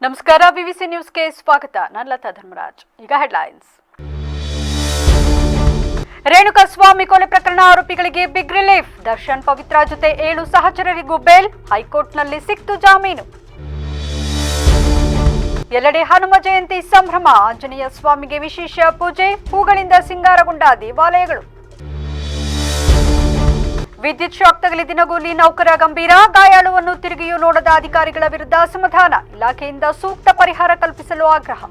ನಮಸ್ಕಾರ, ವಿವಿಸಿ ನ್ಯೂಸ್ಗೆ ಸ್ವಾಗತ. ನಾನು ಲತಾ ಧರ್ಮರಾಜ್. ಈಗ ಹೆಡ್ಲೈನ್ಸ್. ರೇಣುಕಾಸ್ವಾಮಿ ಕೊಲೆ ಪ್ರಕರಣ ಆರೋಪಿಗಳಿಗೆ ಬಿಗ್ ರಿಲೀಫ್. ದರ್ಶನ್ ಪವಿತ್ರ ಜೊತೆ 7 ಸಹಚರರಿಗೂ ಬೇಲ್. ಹೈಕೋರ್ಟ್ನಲ್ಲಿ ಸಿಕ್ತು ಜಾಮೀನು. ಎಲ್ಲೆಡೆ ಹನುಮ ಜಯಂತಿ ಸಂಭ್ರಮ. ಆಂಜನೇಯ ಸ್ವಾಮಿಗೆ ವಿಶೇಷ ಪೂಜೆ. ಹೂಗಳಿಂದ ಸಿಂಗಾರಗೊಂಡ ದೇವಾಲಯಗಳು. ವಿದ್ಯುತ್ ಶಾಕ್ ತಗಲಿ ದಿನಗೂಲಿ ನೌಕರ ಗಂಭೀರ. ಗಾಯಾಳುವನ್ನು ತಿರುಗಿಯೂ ನೋಡದ ಅಧಿಕಾರಿಗಳ ವಿರುದ್ಧ ಅಸಮಾಧಾನ. ಇಲಾಖೆಯಿಂದ ಸೂಕ್ತ ಪರಿಹಾರ ಕಲ್ಪಿಸಲು ಆಗ್ರಹ.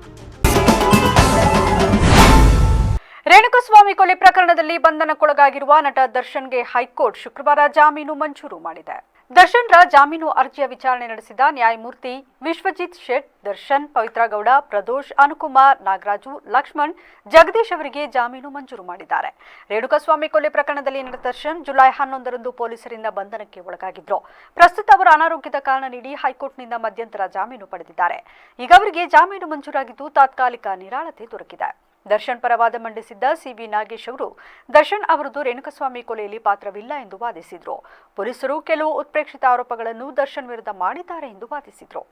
ರೇಣುಕಾಸ್ವಾಮಿ ಕೊಲೆ ಪ್ರಕರಣದಲ್ಲಿ ಬಂಧನಕ್ಕೊಳಗಾಗಿರುವ ನಟ ದರ್ಶನ್ಗೆ ಹೈಕೋರ್ಟ್ ಶುಕ್ರವಾರ ಜಾಮೀನು ಮಂಜೂರು ಮಾಡಿದೆ. ದರ್ಶನ್ರ ಜಾಮೀನು ಅರ್ಜಿಯ ವಿಚಾರಣೆ ನಡೆಸಿದ ನ್ಯಾಯಮೂರ್ತಿ ವಿಶ್ವಜಿತ್ ಶೆಟ್ ದರ್ಶನ್, ಪವಿತ್ರ ಗೌಡ, ಪ್ರದೋಷ್, ಅನುಕುಮಾರ್, ನಾಗರಾಜು, ಲಕ್ಷ್ಮಣ್, ಜಗದೀಶ್ ಅವರಿಗೆ ಜಾಮೀನು ಮಂಜೂರು ಮಾಡಿದ್ದಾರೆ. ರೇಣುಕಾಸ್ವಾಮಿ ಕೊಲೆ ಪ್ರಕರಣದಲ್ಲಿ ನಟ ದರ್ಶನ್ ಜುಲೈ 11ರಂದು ಪೊಲೀಸರಿಂದ ಬಂಧನಕ್ಕೆ ಒಳಗಾಗಿದ್ರು. ಪ್ರಸ್ತುತ ಅವರು ಅನಾರೋಗ್ಯದ ಕಾರಣ ನೀಡಿ ಹೈಕೋರ್ಟ್ನಿಂದ ಮಧ್ಯಂತರ ಜಾಮೀನು ಪಡೆದಿದ್ದಾರೆ. ಈಗ ಅವರಿಗೆ ಜಾಮೀನು ಮಂಜೂರಾಗಿದ್ದು ತಾತ್ಕಾಲಿಕ ನಿರಾಳತೆ ದೊರಕಿದೆ. ದರ್ಶನ್ ಪರ ವಾದ ಮಂಡಿಸಿದ್ದ ಸಿವಿ ನಾಗೇಶ್ ಅವರು ದರ್ಶನ್ ಅವರದ್ದು ರೇಣುಕಾಸ್ವಾಮಿ ಕೊಲೆಯಲ್ಲಿ ಪಾತ್ರವಿಲ್ಲ ಎಂದು ವಾದಿಸಿದ್ರು. ಪೊಲೀಸರು ಕೆಲವು ಉತ್ಪ್ರೇಕ್ಷಿತ ಆರೋಪಗಳನ್ನು ದರ್ಶನ್ ವಿರುದ್ಧ ಮಾಡಿದ್ದಾರೆ ಎಂದು ವಾದಿಸಿದ್ರು.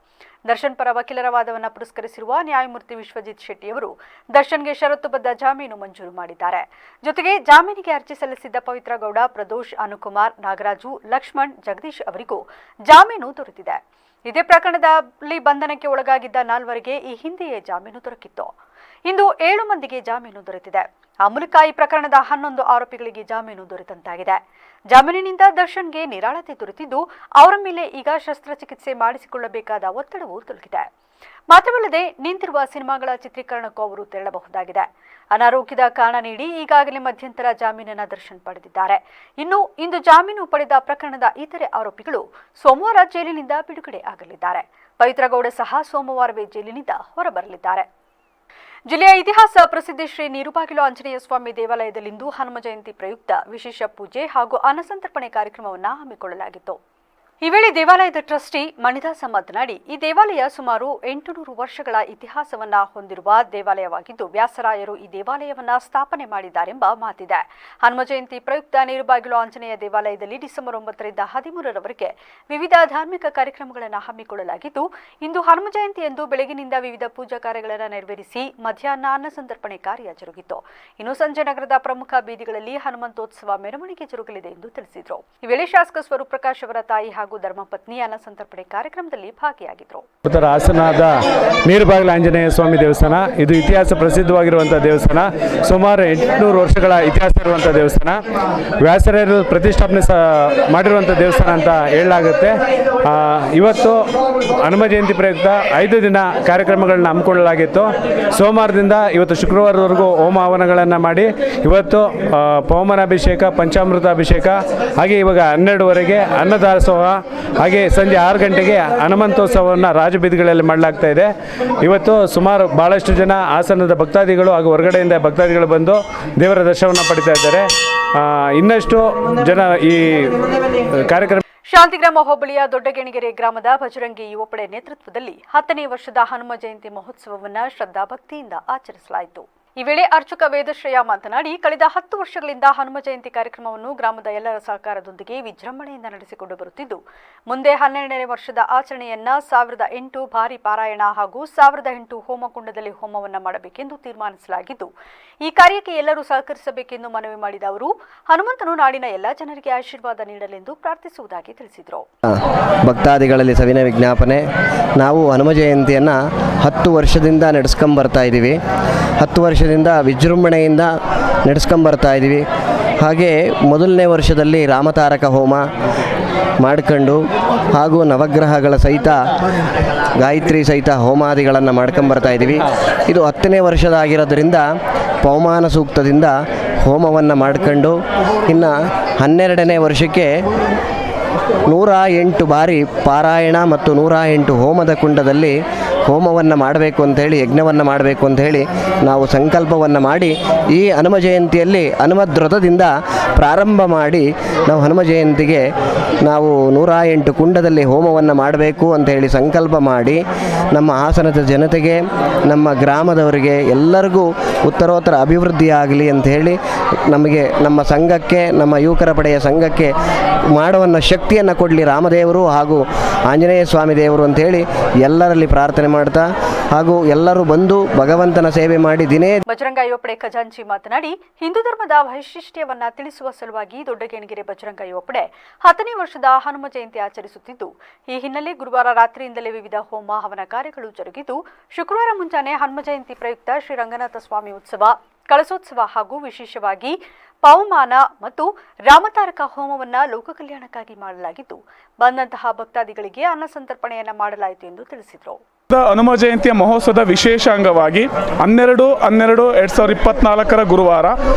ದರ್ಶನ್ ಪರ ವಕೀಲರ ವಾದವನ್ನು ಪುರಸ್ಕರಿಸಿರುವ ನ್ಯಾಯಮೂರ್ತಿ ವಿಶ್ವಜಿತ್ ಶೆಟ್ಟಿ ಅವರು ದರ್ಶನ್ಗೆ ಷರತ್ತುಬದ್ಧ ಜಾಮೀನು ಮಂಜೂರು ಮಾಡಿದ್ದಾರೆ. ಜೊತೆಗೆ ಜಾಮೀನಿಗೆ ಅರ್ಜಿ ಸಲ್ಲಿಸಿದ್ದ ಪವಿತ್ರ ಗೌಡ, ಪ್ರದೋಷ್, ಅನುಕುಮಾರ್, ನಾಗರಾಜು, ಲಕ್ಷ್ಮಣ್, ಜಗದೀಶ್ ಅವರಿಗೂ ಜಾಮೀನು ದೊರೆತಿದೆ. ಇದೇ ಪ್ರಕರಣದಲ್ಲಿ ಬಂಧನಕ್ಕೆ ಒಳಗಾಗಿದ್ದ 4ವರಿಗೆ ಈ ಹಿಂದೆಯೇ ಜಾಮೀನು ದೊರಕಿತ್ತು. ಇಂದು 7 ಮಂದಿಗೆ ಜಾಮೀನು ದೊರೆತಿದೆ. ಆ ಮೂಲಕ ಈ ಪ್ರಕರಣದ 11 ಆರೋಪಿಗಳಿಗೆ ಜಾಮೀನು ದೊರೆತಂತಾಗಿದೆ. ಜಾಮೀನಿನಿಂದ ದರ್ಶನ್ಗೆ ನಿರಾಳತೆ ದೊರೆತಿದ್ದು ಅವರ ಮೇಲೆ ಈಗ ಶಸ್ತ್ರಚಿಕಿತ್ಸೆ ಮಾಡಿಸಿಕೊಳ್ಳಬೇಕಾದ ಒತ್ತಡವೂ ತೊಲಗಿದೆ. ಮಾತ್ರವಲ್ಲದೆ ನಿಂತಿರುವ ಸಿನಿಮಾಗಳ ಚಿತ್ರೀಕರಣಕ್ಕೂ ಅವರು ತೆರಳಬಹುದಾಗಿದೆ. ಅನಾರೋಗ್ಯದ ಕಾರಣ ನೀಡಿ ಈಗಾಗಲೇ ಮಧ್ಯಂತರ ಜಾಮೀನನ್ನು ದರ್ಶನ್ ಪಡೆದಿದ್ದಾರೆ. ಇಂದು ಜಾಮೀನು ಪಡೆದ ಪ್ರಕರಣದ ಇತರೆ ಆರೋಪಿಗಳು ಸೋಮವಾರ ಜೈಲಿನಿಂದ ಬಿಡುಗಡೆ ಆಗಲಿದ್ದಾರೆ. ಪವಿತ್ರ ಗೌಡ ಸಹ ಸೋಮವಾರವೇ ಜೈಲಿನಿಂದ ಹೊರಬರಲಿದ್ದಾರೆ. ಜಿಲ್ಲೆಯ ಇತಿಹಾಸ ಪ್ರಸಿದ್ಧ ಶ್ರೀ ನೀರುಬಾಗಿಲು ಆಂಜನೇಯ ಸ್ವಾಮಿ ದೇವಾಲಯದಲ್ಲಿಂದು ಹನುಮ ಜಯಂತಿ ಪ್ರಯುಕ್ತ ವಿಶೇಷ ಪೂಜೆ ಹಾಗೂ ಅನ್ನಸಂತರ್ಪಣೆ ಕಾರ್ಯಕ್ರಮವನ್ನು ಹಮ್ಮಿಕೊಳ್ಳಲಾಗಿತ್ತು. ಈ ವೇಳೆ ದೇವಾಲಯದ ಟ್ರಸ್ಟಿ ಮಣಿದಾಸ ಮಾತನಾಡಿ, ಈ ದೇವಾಲಯ ಸುಮಾರು 800 ವರ್ಷಗಳ ಇತಿಹಾಸವನ್ನ ಹೊಂದಿರುವ ದೇವಾಲಯವಾಗಿದ್ದು ವ್ಯಾಸರಾಯರು ಈ ದೇವಾಲಯವನ್ನ ಸ್ಥಾಪನೆ ಮಾಡಿದ್ದಾರೆಂಬ ಮಾತಿದೆ. ಹನುಮ ಜಯಂತಿ ಪ್ರಯುಕ್ತ ನೀರುಬಾಗಿಲು ಆಂಜನೇಯ ದೇವಾಲಯದಲ್ಲಿ ಡಿಸೆಂಬರ್ 9ರಿಂದ 13ರವರೆಗೆ ವಿವಿಧ ಧಾರ್ಮಿಕ ಕಾರ್ಯಕ್ರಮಗಳನ್ನು ಹಮ್ಮಿಕೊಳ್ಳಲಾಗಿದ್ದು, ಇಂದು ಹನುಮ ಜಯಂತಿಯಂದು ಬೆಳಗಿನಿಂದ ವಿವಿಧ ಪೂಜಾ ಕಾರ್ಯಗಳನ್ನು ನೆರವೇರಿಸಿ ಮಧ್ಯಾಹ್ನ ಅನ್ನ ಸಂತರ್ಪಣೆ ಕಾರ್ಯ ಜರುಗಿತು. ಇನ್ನು ಸಂಜೆ ನಗರದ ಪ್ರಮುಖ ಬೀದಿಗಳಲ್ಲಿ ಹನುಮಂತೋತ್ಸವ ಮೆರವಣಿಗೆ ಜರುಗಲಿದೆ ಎಂದು ತಿಳಿಸಿದರು. ಈ ವೇಳೆ ಶಾಸಕ ಸ್ವರೂಪ್ ಪ್ರಕಾಶ್ ಅವರ ತಾಯಿ ಹಾಗೂ ಧರ್ಮಪತ್ನಿ ಅನ್ನ ಸಂತರ್ಪಣೆ ಕಾರ್ಯಕ್ರಮದಲ್ಲಿ ಭಾಗಿಯಾಗಿದ್ದರು. ಹಾಸನದ ನೀರುಬಾಗಿಲು ಆಂಜನೇಯ ಸ್ವಾಮಿ ದೇವಸ್ಥಾನ ಇದು ಇತಿಹಾಸ ಪ್ರಸಿದ್ಧವಾಗಿರುವಂತಹ ದೇವಸ್ಥಾನ. ಸುಮಾರು 800 ವರ್ಷಗಳ ಇತಿಹಾಸ ಇರುವಂತಹ ದೇವಸ್ಥಾನ. ವ್ಯಾಸರಾಯರು ಪ್ರತಿಷ್ಠಾಪನೆ ಮಾಡಿರುವಂತಹ ದೇವಸ್ಥಾನ ಅಂತ ಹೇಳಲಾಗುತ್ತೆ. ಇವತ್ತು ಹನುಮ ಜಯಂತಿ ಪ್ರಯುಕ್ತ 5 ದಿನ ಕಾರ್ಯಕ್ರಮಗಳನ್ನ ಹಮ್ಮಿಕೊಳ್ಳಲಾಗಿತ್ತು. ಸೋಮವಾರದಿಂದ ಇವತ್ತು ಶುಕ್ರವಾರದವರೆಗೂ ಹೋಮ ಹವನಗಳನ್ನು ಮಾಡಿ ಇವತ್ತು ಪವಮಾನಾಭಿಷೇಕ, ಪಂಚಾಮೃತ ಅಭಿಷೇಕ, ಹಾಗೆ ಇವಾಗ 12ವರೆಗೆ ಅನ್ನದಾಸೋಹ, ಹಾಗೆ ಸಂಜೆ 6 ಗಂಟೆಗೆ ಹನುಮಂತೋತ್ಸವವನ್ನು ರಾಜಬೀದಿಗಳಲ್ಲಿ ಮಾಡಲಾಗ್ತಾ ಇದೆ. ಇವತ್ತು ಸುಮಾರು ಬಹಳಷ್ಟು ಜನ ಹಾಸನದ ಭಕ್ತಾದಿಗಳು ಹಾಗೂ ಹೊರಗಡೆಯಿಂದ ಭಕ್ತಾದಿಗಳು ಬಂದು ದೇವರ ದರ್ಶನವನ್ನು ಪಡಿತಾ ಇದ್ದಾರೆ. ಇನ್ನಷ್ಟು ಜನ ಈ ಕಾರ್ಯಕ್ರಮ ಶಾಂತಿಗ್ರಾಮ ಹೋಬಳಿಯ ದೊಡ್ಡಗೆಣಿಗೆರೆ ಗ್ರಾಮದ ಭಜರಂಗಿ ಯುವ ಪಡೆ ನೇತೃತ್ವದಲ್ಲಿ 10ನೇ ವರ್ಷದ ಹನುಮ ಜಯಂತಿ ಮಹೋತ್ಸವವನ್ನು ಶ್ರದ್ಧಾಭಕ್ತಿಯಿಂದ ಆಚರಿಸಲಾಯಿತು. ಈ ವೇಳೆ ಅರ್ಚಕ ವೇದಶ್ರೇಯ ಮಾತನಾಡಿ, ಕಳೆದ 10 ವರ್ಷಗಳಿಂದ ಹನುಮ ಜಯಂತಿ ಕಾರ್ಯಕ್ರಮವನ್ನು ಗ್ರಾಮದ ಎಲ್ಲರ ಸಹಕಾರದೊಂದಿಗೆ ವಿಜೃಂಭಣೆಯಿಂದ ನಡೆಸಿಕೊಂಡು ಬರುತ್ತಿದ್ದು, ಮುಂದೆ 12ನೇ ವರ್ಷದ ಆಚರಣೆಯನ್ನ 1008 ಭಾರಿ ಪಾರಾಯಣ ಹಾಗೂ 1008 ಹೋಮಕುಂಡದಲ್ಲಿ ಹೋಮವನ್ನು ಮಾಡಬೇಕೆಂದು ತೀರ್ಮಾನಿಸಲಾಗಿದ್ದು, ಈ ಕಾರ್ಯಕ್ಕೆ ಎಲ್ಲರೂ ಸಹಕರಿಸಬೇಕೆಂದು ಮನವಿ ಮಾಡಿದ ಅವರು, ಹನುಮಂತನು ನಾಡಿನ ಎಲ್ಲ ಜನರಿಗೆ ಆಶೀರ್ವಾದ ನೀಡಲೆಂದು ಪ್ರಾರ್ಥಿಸುವುದಾಗಿ ತಿಳಿಸಿದರು. ಭಕ್ತಾದಿಗಳಲ್ಲಿ ಸವಿನಯ ವಿಜ್ಞಾಪನೆ. ನಾವು ಹನುಮ ಜಯಂತಿಯನ್ನು 10 ವರ್ಷದಿಂದ ನಡೆಸ್ಕೊಂಬರ್ತಾ ಇದ್ದೀವಿ. 10 ವರ್ಷದಿಂದ ವಿಜೃಂಭಣೆಯಿಂದ ನಡೆಸ್ಕೊಂಬರ್ತಾ ಇದ್ದೀವಿ. ಹಾಗೆ ಮೊದಲನೇ ವರ್ಷದಲ್ಲಿ ರಾಮತಾರಕ ಹೋಮ ಮಾಡ್ಕೊಂಡು ಹಾಗೂ ನವಗ್ರಹಗಳ ಸಹಿತ ಗಾಯತ್ರಿ ಸಹಿತ ಹೋಮಾದಿಗಳನ್ನು ಮಾಡ್ಕೊಂಬರ್ತಾ ಇದ್ದೀವಿ. ಇದು 10ನೇ ವರ್ಷದಾಗಿರೋದ್ರಿಂದ ಪವಮಾನ ಸೂಕ್ತದಿಂದ ಹೋಮವನ್ನು ಮಾಡ್ಕೊಂಡು ಇನ್ನು 12ನೇ ವರ್ಷಕ್ಕೆ 108 ಬಾರಿ ಪಾರಾಯಣ ಮತ್ತು 108 ಹೋಮದ ಕುಂಡದಲ್ಲಿ ಹೋಮವನ್ನು ಮಾಡಬೇಕು ಅಂಥೇಳಿ, ಯಜ್ಞವನ್ನು ಮಾಡಬೇಕು ಅಂಥೇಳಿ ನಾವು ಸಂಕಲ್ಪವನ್ನು ಮಾಡಿ ಈ ಹನುಮ ಜಯಂತಿಯಲ್ಲಿ ಹನುಮದ್ರಥದಿಂದ ಪ್ರಾರಂಭ ಮಾಡಿ ನಾವು ಹನುಮ ಜಯಂತಿಗೆ ನಾವು 108 ಕುಂಡದಲ್ಲಿ ಹೋಮವನ್ನು ಮಾಡಬೇಕು ಅಂಥೇಳಿ ಸಂಕಲ್ಪ ಮಾಡಿ ನಮ್ಮ ಹಾಸನದ ಜನತೆಗೆ, ನಮ್ಮ ಗ್ರಾಮದವರಿಗೆ ಎಲ್ಲರಿಗೂ ಉತ್ತರೋತ್ತರ ಅಭಿವೃದ್ಧಿ ಆಗಲಿ ಅಂಥೇಳಿ ನಮಗೆ, ನಮ್ಮ ಸಂಘಕ್ಕೆ, ನಮ್ಮ ಯುವಕರ ಪಡೆಯ ಸಂಘಕ್ಕೆ ಮಾಡುವನ್ನ ಶಕ್ತಿಯನ್ನು ಕೊಡಲಿ ರಾಮದೇವರು ಹಾಗೂ ಆಂಜನೇಯ ಸ್ವಾಮಿ ದೇವರು ಅಂಥೇಳಿ ಎಲ್ಲರಲ್ಲಿ ಪ್ರಾರ್ಥನೆ ಮಾಡ್ತಾ ಹಾಗೂ ಎಲ್ಲರೂ ಬಂದು ಭಗವಂತನ ಸೇವೆ ಮಾಡಿ ದಿನೇ ಬಜರಂಗ ಯುವಪಡೆ ಖಜಾಂಚಿ ಮಾತನಾಡಿ, ಹಿಂದೂ ಧರ್ಮದ ವೈಶಿಷ್ಟ್ಯವನ್ನ ತಿಳಿಸುವ ಸಲುವಾಗಿ ದೊಡ್ಡಗೇಣಿಗೆರೆ ಬಜರಂಗ ಯುವಪಡೆ 10ನೇ ವರ್ಷದ ಹನುಮ ಜಯಂತಿ ಆಚರಿಸುತ್ತಿದ್ದು, ಈ ಹಿನ್ನೆಲೆ ಗುರುವಾರ ರಾತ್ರಿಯಿಂದಲೇ ವಿವಿಧ ಹೋಮ ಹವನ ಕಾರ್ಯಗಳು ಜರುಗಿದ್ದು, ಶುಕ್ರವಾರ ಮುಂಜಾನೆ ಹನುಮ ಜಯಂತಿ ಪ್ರಯುಕ್ತ ಶ್ರೀ ರಂಗನಾಥ ಸ್ವಾಮಿ ಉತ್ಸವ, ಕಳಸೋತ್ಸವ ಹಾಗೂ ವಿಶೇಷವಾಗಿ ಪವಮಾನ ಮತ್ತು ರಾಮತಾರಕ ಹೋಮವನ್ನ ಲೋಕ ಕಲ್ಯಾಣಕ್ಕಾಗಿ ಮಾಡಲಾಗಿದ್ದು, ಬಂದಂತಹ ಭಕ್ತಾದಿಗಳಿಗೆ ಅನ್ನ ಸಂತರ್ಪಣೆಯನ್ನ ಮಾಡಲಾಯಿತು ಎಂದು ತಿಳಿಸಿದರು. ಹನುಮ ಜಯಂತಿಯ ಮಹೋತ್ಸವದ ವಿಶೇಷ ಅಂಗವಾಗಿ 12/12/2024 ಗುರುವಾರ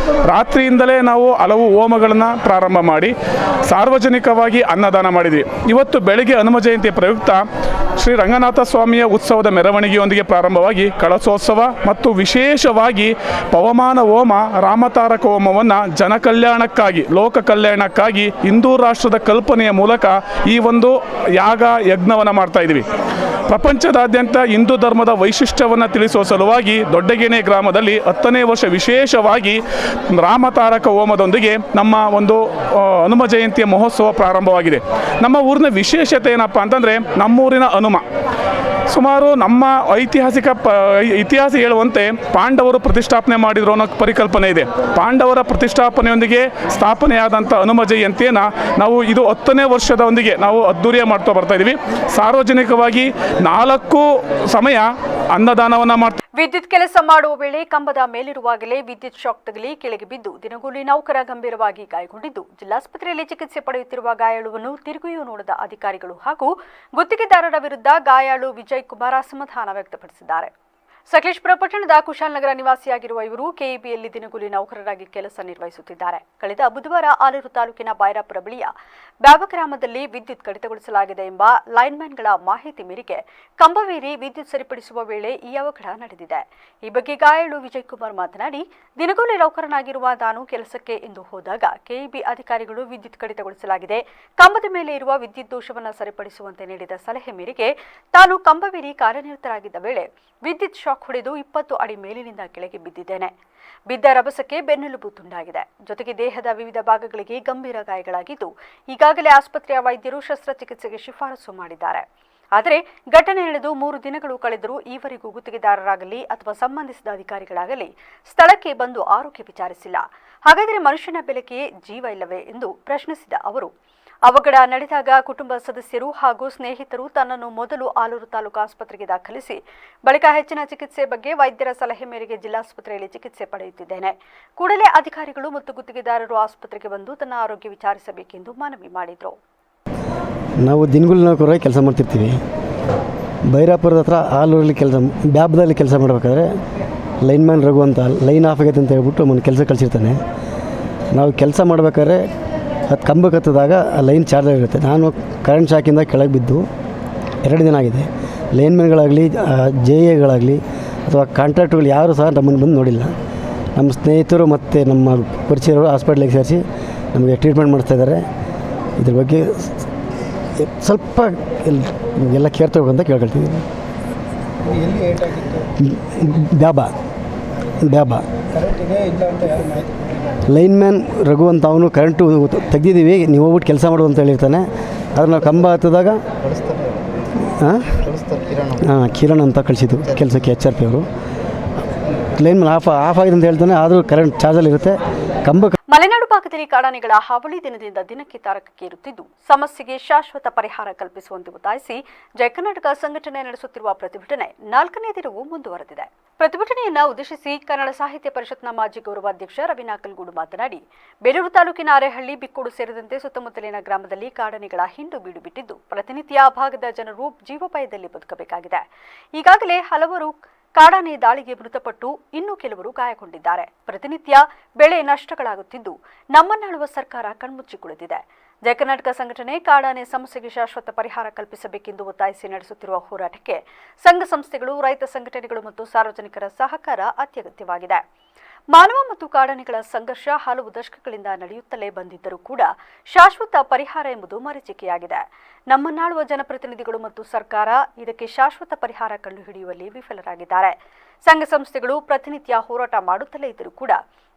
ರಾತ್ರಿಯಿಂದಲೇ ನಾವು ಹಲವು ಹೋಮಗಳನ್ನು ಪ್ರಾರಂಭ ಮಾಡಿ ಸಾರ್ವಜನಿಕವಾಗಿ ಅನ್ನದಾನ ಮಾಡಿದ್ವಿ. ಇವತ್ತು ಬೆಳಗ್ಗೆ ಹನುಮ ಜಯಂತಿಯ ಪ್ರಯುಕ್ತ ಶ್ರೀ ರಂಗನಾಥ ಸ್ವಾಮಿಯ ಉತ್ಸವದ ಮೆರವಣಿಗೆಯೊಂದಿಗೆ ಪ್ರಾರಂಭವಾಗಿ ಕಳಸೋತ್ಸವ ಮತ್ತು ವಿಶೇಷವಾಗಿ ಪವಮಾನ ಹೋಮ, ರಾಮತಾರಕ ಹೋಮವನ್ನು ಜನಕಲ್ಯಾಣಕ್ಕಾಗಿ, ಲೋಕ ಕಲ್ಯಾಣಕ್ಕಾಗಿ ಹಿಂದೂ ರಾಷ್ಟ್ರದ ಕಲ್ಪನೆಯ ಮೂಲಕ ಈ ಒಂದು ಯಾಗ ಯಜ್ಞವನ್ನು ಮಾಡ್ತಾ ಇದ್ದೀವಿ. ಪ್ರಪಂಚದಾದ್ಯಂತ ಹಿಂದೂ ಧರ್ಮದ ವೈಶಿಷ್ಟ್ಯವನ್ನು ತಿಳಿಸುವ ಸಲುವಾಗಿ ದೊಡ್ಡಗೇಣೆ ಗ್ರಾಮದಲ್ಲಿ 10ನೇ ವರ್ಷ ವಿಶೇಷವಾಗಿ ರಾಮತಾರಕ ಹೋಮದೊಂದಿಗೆ ನಮ್ಮ ಒಂದು ಹನುಮ ಜಯಂತಿಯ ಮಹೋತ್ಸವ ಪ್ರಾರಂಭವಾಗಿದೆ. ನಮ್ಮ ಊರಿನ ವಿಶೇಷತೆ ಏನಪ್ಪ ಅಂತಂದರೆ, ನಮ್ಮೂರಿನ ಹನುಮ ಸುಮಾರು ನಮ್ಮ ಇತಿಹಾಸ ಹೇಳುವಂತೆ ಪಾಂಡವರು ಪ್ರತಿಷ್ಠಾಪನೆ ಮಾಡಿದ್ರು ಅನ್ನೋ ಪರಿಕಲ್ಪನೆ ಇದೆ. ಪಾಂಡವರ ಪ್ರತಿಷ್ಠಾಪನೆಯೊಂದಿಗೆ ಸ್ಥಾಪನೆಯಾದಂಥ ಹನುಮ ಜಯಂತಿಯನ್ನು ನಾವು ಇದು 10ನೇ ವರ್ಷದೊಂದಿಗೆ ನಾವು ಅದ್ದೂರಿಯ ಮಾಡ್ತಾ ಬರ್ತಾ ಇದ್ದೀವಿ. ಸಾರ್ವಜನಿಕವಾಗಿ 4 ಸಮಯ ಅನ್ನದಾನವನ್ನು ಮಾಡ್ತೀವಿ. ವಿದ್ಯುತ್ ಕೆಲಸ ಮಾಡುವ ವೇಳೆ ಕಂಬದ ಮೇಲಿರುವಾಗಲೇ ವಿದ್ಯುತ್ ಶಾಕ್ ತಗುಲಿ ಕೆಳಗೆ ಬಿದ್ದು ದಿನಗೂಲಿ ನೌಕರ ಗಂಭೀರವಾಗಿ ಗಾಯಗೊಂಡಿದ್ದು, ಜಿಲ್ಲಾಸ್ಪತ್ರೆಯಲ್ಲಿ ಚಿಕಿತ್ಸೆ ಪಡೆಯುತ್ತಿರುವ ಗಾಯಾಳುವನ್ನು ತಿರುಗಿಯೂ ನೋಡದ ಅಧಿಕಾರಿಗಳು ಹಾಗೂ ಗುತ್ತಿಗೆದಾರರ ವಿರುದ್ಧ ಗಾಯಾಳು ವಿಜಯ್ ಕುಮಾರ್ ಅಸಮಾಧಾನ ವ್ಯಕ್ತಪಡಿಸಿದ್ದಾರೆ. ಸಕಲೇಶಪುರ ಪಟ್ಟಣದ ಕುಶಾಲನಗರ ನಿವಾಸಿಯಾಗಿರುವ ಇವರು ಕೆಇಬಿಯಲ್ಲಿ ದಿನಗೂಲಿ ನೌಕರರಾಗಿ ಕೆಲಸ ನಿರ್ವಹಿಸುತ್ತಿದ್ದಾರೆ. ಕಳೆದ ಬುಧವಾರ ಆಲೂರು ತಾಲೂಕಿನ ಬೈರಾಪುರ ಬಳಿಯ ಬ್ಯಾಬ ಗ್ರಾಮದಲ್ಲಿ ವಿದ್ಯುತ್ ಕಡಿತಗೊಳಿಸಲಾಗಿದೆ ಎಂಬ ಲೈನ್ಮ್ಯಾನ್ಗಳ ಮಾಹಿತಿ ಮೇರೆಗೆ ಕಂಬವೇರಿ ವಿದ್ಯುತ್ ಸರಿಪಡಿಸುವ ವೇಳೆ ಈ ಅವಘಡ ನಡೆದಿದೆ. ಈ ಬಗ್ಗೆ ಗಾಯಾಳು ವಿಜಯ್ ಕುಮಾರ್ ಮಾತನಾಡಿ, ದಿನಗೂಲಿ ನೌಕರನಾಗಿರುವ ತಾನು ಕೆಲಸಕ್ಕೆ ಎಂದು ಹೋದಾಗ ಕೆಇಬಿ ಅಧಿಕಾರಿಗಳು ವಿದ್ಯುತ್ ಕಡಿತಗೊಳಿಸಲಾಗಿದೆ, ಕಂಬದ ಮೇಲೆ ಇರುವ ವಿದ್ಯುತ್ ದೋಷವನ್ನು ಸರಿಪಡಿಸುವಂತೆ ನೀಡಿದ ಸಲಹೆ ಮೇರೆಗೆ ತಾನು ಕಂಬವೇರಿ ಕಾರ್ಯನಿರತರಾಗಿದ್ದ ವೇಳೆ ವಿದ್ಯುತ್ ಶಾಕ್ ಹೊಡೆದು 20 ಅಡಿ ಮೇಲಿನಿಂದ ಕೆಳಗೆ ಬಿದ್ದಿದ್ದೇನೆ. ಬಿದ್ದ ರಭಸಕ್ಕೆ ಬೆನ್ನೆಲುಬು ತುಂಡಾಗಿದೆ. ಜೊತೆಗೆ ದೇಹದ ವಿವಿಧ ಭಾಗಗಳಿಗೆ ಗಂಭೀರ ಗಾಯಗಳಾಗಿದ್ದು, ಈಗಾಗಲೇ ಆಸ್ಪತ್ರೆಯ ವೈದ್ಯರು ಶಸ್ತ್ರಚಿಕಿತ್ಸೆಗೆ ಶಿಫಾರಸು ಮಾಡಿದ್ದಾರೆ. ಆದರೆ ಘಟನೆ ನಡೆದು 3 ದಿನಗಳು ಕಳೆದರೂ ಈವರೆಗೂ ಗುತ್ತಿಗೆದಾರರಾಗಲಿ ಅಥವಾ ಸಂಬಂಧಿಸಿದ ಅಧಿಕಾರಿಗಳಾಗಲಿ ಸ್ಥಳಕ್ಕೆ ಬಂದು ಆರೋಗ್ಯ ವಿಚಾರಿಸಿಲ್ಲ. ಹಾಗಾದರೆ ಮನುಷ್ಯನ ಬೆಲೆಗೆ ಜೀವ ಇಲ್ಲವೇ ಎಂದು ಪ್ರಶ್ನಿಸಿದ ಅವರು, ಅವಘಡ ನಡೆದಾಗ ಕುಟುಂಬ ಸದಸ್ಯರು ಹಾಗೂ ಸ್ನೇಹಿತರು ತನ್ನನ್ನು ಮೊದಲು ಆಲೂರು ತಾಲೂಕು ಆಸ್ಪತ್ರೆಗೆ ದಾಖಲಿಸಿ ಬಳಿಕ ಹೆಚ್ಚಿನ ಚಿಕಿತ್ಸೆ ಬಗ್ಗೆ ವೈದ್ಯರ ಸಲಹೆ ಮೇರೆಗೆ ಜಿಲ್ಲಾಸ್ಪತ್ರೆಯಲ್ಲಿ ಚಿಕಿತ್ಸೆ ಪಡೆಯುತ್ತಿದ್ದೇನೆ. ಕೂಡಲೇ ಅಧಿಕಾರಿಗಳು ಮತ್ತು ಗುತ್ತಿಗೆದಾರರು ಆಸ್ಪತ್ರೆಗೆ ಬಂದು ತನ್ನ ಆರೋಗ್ಯ ವಿಚಾರಿಸಬೇಕೆಂದು ಮನವಿ ಮಾಡಿದರು. ನಾವು ದಿನಗೂಲಿ ನೌಕರರಾಗಿ ಕೆಲಸ ಮಾಡ್ತಿರ್ತೀವಿ. ಬೈರಾಪುರದ ಹತ್ರ ಆಲೂರಲ್ಲಿ ಬ್ಯಾಬ್ದಲ್ಲಿ ಕೆಲಸ ಮಾಡಬೇಕಾದ್ರೆ ಲೈನ್ಮ್ಯಾನ್ ರಘು ಅಂತ ಲೈನ್ ಆಫ್ ಆಗೈತೆ ಅಂತ ಹೇಳ್ಬಿಟ್ಟು ಅವನು ಕೆಲಸ ಕಳಿಸಿರ್ತಾನೆ. ನಾವು ಕೆಲಸ ಮಾಡಬೇಕಾದ್ರೆ ಅದು ಕಂಬಕ್ಕೆ ಹತ್ತಿದಾಗ ಆ ಲೈನ್ ಚಾರ್ಜ್ ಆಗಿರುತ್ತೆ. ನಾನು ಕರೆಂಟ್ ಶಾಕಿಂದ ಕೆಳಗೆ ಬಿದ್ದು 2 ದಿನ ಆಗಿದೆ. ಲೈನ್ಮ್ಯಾನ್ಗಳಾಗಲಿ JAಗಳಾಗಲಿ ಅಥವಾ ಕಾಂಟ್ರಾಕ್ಟ್ಗಳು ಯಾರೂ ಸಹ ನಮ್ಮನ್ನು ಬಂದು ನೋಡಿಲ್ಲ. ನಮ್ಮ ಸ್ನೇಹಿತರು ಮತ್ತು ನಮ್ಮ ಪರಿಚಯರು ಹಾಸ್ಪಿಟ್ಲಿಗೆ ಸೇರಿಸಿ ನಮಗೆ ಟ್ರೀಟ್ಮೆಂಟ್ ಮಾಡಿಸ್ತಾಯಿದ್ದಾರೆ. ಇದ್ರ ಬಗ್ಗೆ ಸ್ವಲ್ಪ ಎಲ್ಲ ಕೇರ್ ತಗೋಬೇಕಂತ ಕೇಳ್ಕೊಳ್ತೀವಿ. ಬ್ಯಾಬ ಲೈನ್ಮ್ಯಾನ್ ರಘು ಅಂತ ಅವನು ಕರೆಂಟು ತೆಗ್ದಿದ್ದೀವಿ, ನೀವು ಹೋಗ್ಬಿಟ್ಟು ಕೆಲಸ ಮಾಡು ಅಂತ ಹೇಳಿರ್ತಾನೆ. ಆದರೆ ನಾವು ಕಂಬ ಹತ್ತಿದಾಗ ಕಿರಣ್ ಅಂತ ಕಳಿಸಿದ್ದು ಕೆಲಸಕ್ಕೆ HRP ಅವರು. ಲೈನ್ಮ್ಯಾನ್ ಆಫ್ ಆಗಿದೆ ಅಂತ ಹೇಳ್ತಾನೆ, ಆದರೂ ಕರೆಂಟ್ ಚಾರ್ಜಲ್ಲಿರುತ್ತೆ. ಮಲೆನಾಡು ಭಾಗದಲ್ಲಿ ಕಾಡಾನೆಗಳ ಹಾವಳಿ ದಿನದಿಂದ ದಿನಕ್ಕೆ ತಾರಕಕ್ಕೆ ಇರುತ್ತಿದ್ದು, ಸಮಸ್ಯೆಗೆ ಶಾಶ್ವತ ಪರಿಹಾರ ಕಲ್ಪಿಸುವಂತೆ ಒತ್ತಾಯಿಸಿ ಜಯ ಕರ್ನಾಟಕ ಸಂಘಟನೆ ನಡೆಸುತ್ತಿರುವ ಪ್ರತಿಭಟನೆ 4ನೇ ದಿನವೂ ಮುಂದುವರೆದಿದೆ. ಪ್ರತಿಭಟನೆಯನ್ನ ಉದ್ದೇಶಿಸಿ ಕನ್ನಡ ಸಾಹಿತ್ಯ ಪರಿಷತ್ನ ಮಾಜಿ ಗೌರವಾಧ್ಯಕ್ಷ ರವಿ ನಾಕಲ್ಗೂಡು ಮಾತನಾಡಿ, ಬೇಲೂರು ತಾಲೂಕಿನ ಅರೆಹಳ್ಳಿ, ಬಿಕ್ಕೋಡು ಸೇರಿದಂತೆ ಸುತ್ತಮುತ್ತಲಿನ ಗ್ರಾಮದಲ್ಲಿ ಕಾಡಾನೆಗಳ ಹಿಂಡು ಬೀಡು ಬಿಟ್ಟಿದ್ದು, ಪ್ರತಿನಿತ್ಯ ಆ ಭಾಗದ ಜನರು ಜೀವಭಯದಲ್ಲಿ ಬದುಕಬೇಕಾಗಿದೆ. ಈಗಾಗಲೇ ಹಲವರು ಕಾಡಾನೆ ದಾಳಿಗೆ ಮೃತಪಟ್ಟು ಇನ್ನೂ ಕೆಲವರು ಗಾಯಗೊಂಡಿದ್ದಾರೆ. ಪ್ರತಿನಿತ್ಯ ಬೆಳೆ ನಷ್ಟಗಳಾಗುತ್ತಿದ್ದು, ನಮ್ಮನ್ನಾಳುವ ಸರ್ಕಾರ ಕಣ್ಮುಚ್ಚಿ ಕುಳಿತಿದೆ. ಜಯ ಕರ್ನಾಟಕ ಸಂಘಟನೆ ಕಾಡಾನೆ ಸಮಸ್ಯೆಗೆ ಶಾಶ್ವತ ಪರಿಹಾರ ಕಲ್ಪಿಸಬೇಕೆಂದು ಒತ್ತಾಯಿಸಿ ನಡೆಸುತ್ತಿರುವ ಹೋರಾಟಕ್ಕೆ ಸಂಘ ಸಂಸ್ಥೆಗಳು, ರೈತ ಸಂಘಟನೆಗಳು ಮತ್ತು ಸಾರ್ವಜನಿಕರ ಸಹಕಾರ ಅತ್ಯಗತ್ಯವಾಗಿದೆ. ಮಾನವ ಮತ್ತು ಕಾಡಾನೆಗಳ ಸಂಘರ್ಷ ಹಲವು ದಶಕಗಳಿಂದ ನಡೆಯುತ್ತಲೇ ಬಂದಿದ್ದರೂ ಕೂಡ ಶಾಶ್ವತ ಪರಿಹಾರ ಎಂಬುದು ಮರೀಚಿಕೆಯಾಗಿದೆ. ನಮ್ಮನ್ನಾಳುವ ಜನಪ್ರತಿನಿಧಿಗಳು ಮತ್ತು ಸರ್ಕಾರ ಇದಕ್ಕೆ ಶಾಶ್ವತ ಪರಿಹಾರ ಕಂಡುಹಿಡಿಯುವಲ್ಲಿ ವಿಫಲರಾಗಿದ್ದಾರೆ. ಸಂಘ ಸಂಸ್ಥೆಗಳು ಪ್ರತಿನಿತ್ಯ ಹೋರಾಟ ಮಾಡುತ್ತಲೇ ಇದ್ದರೂ ಕೂಡ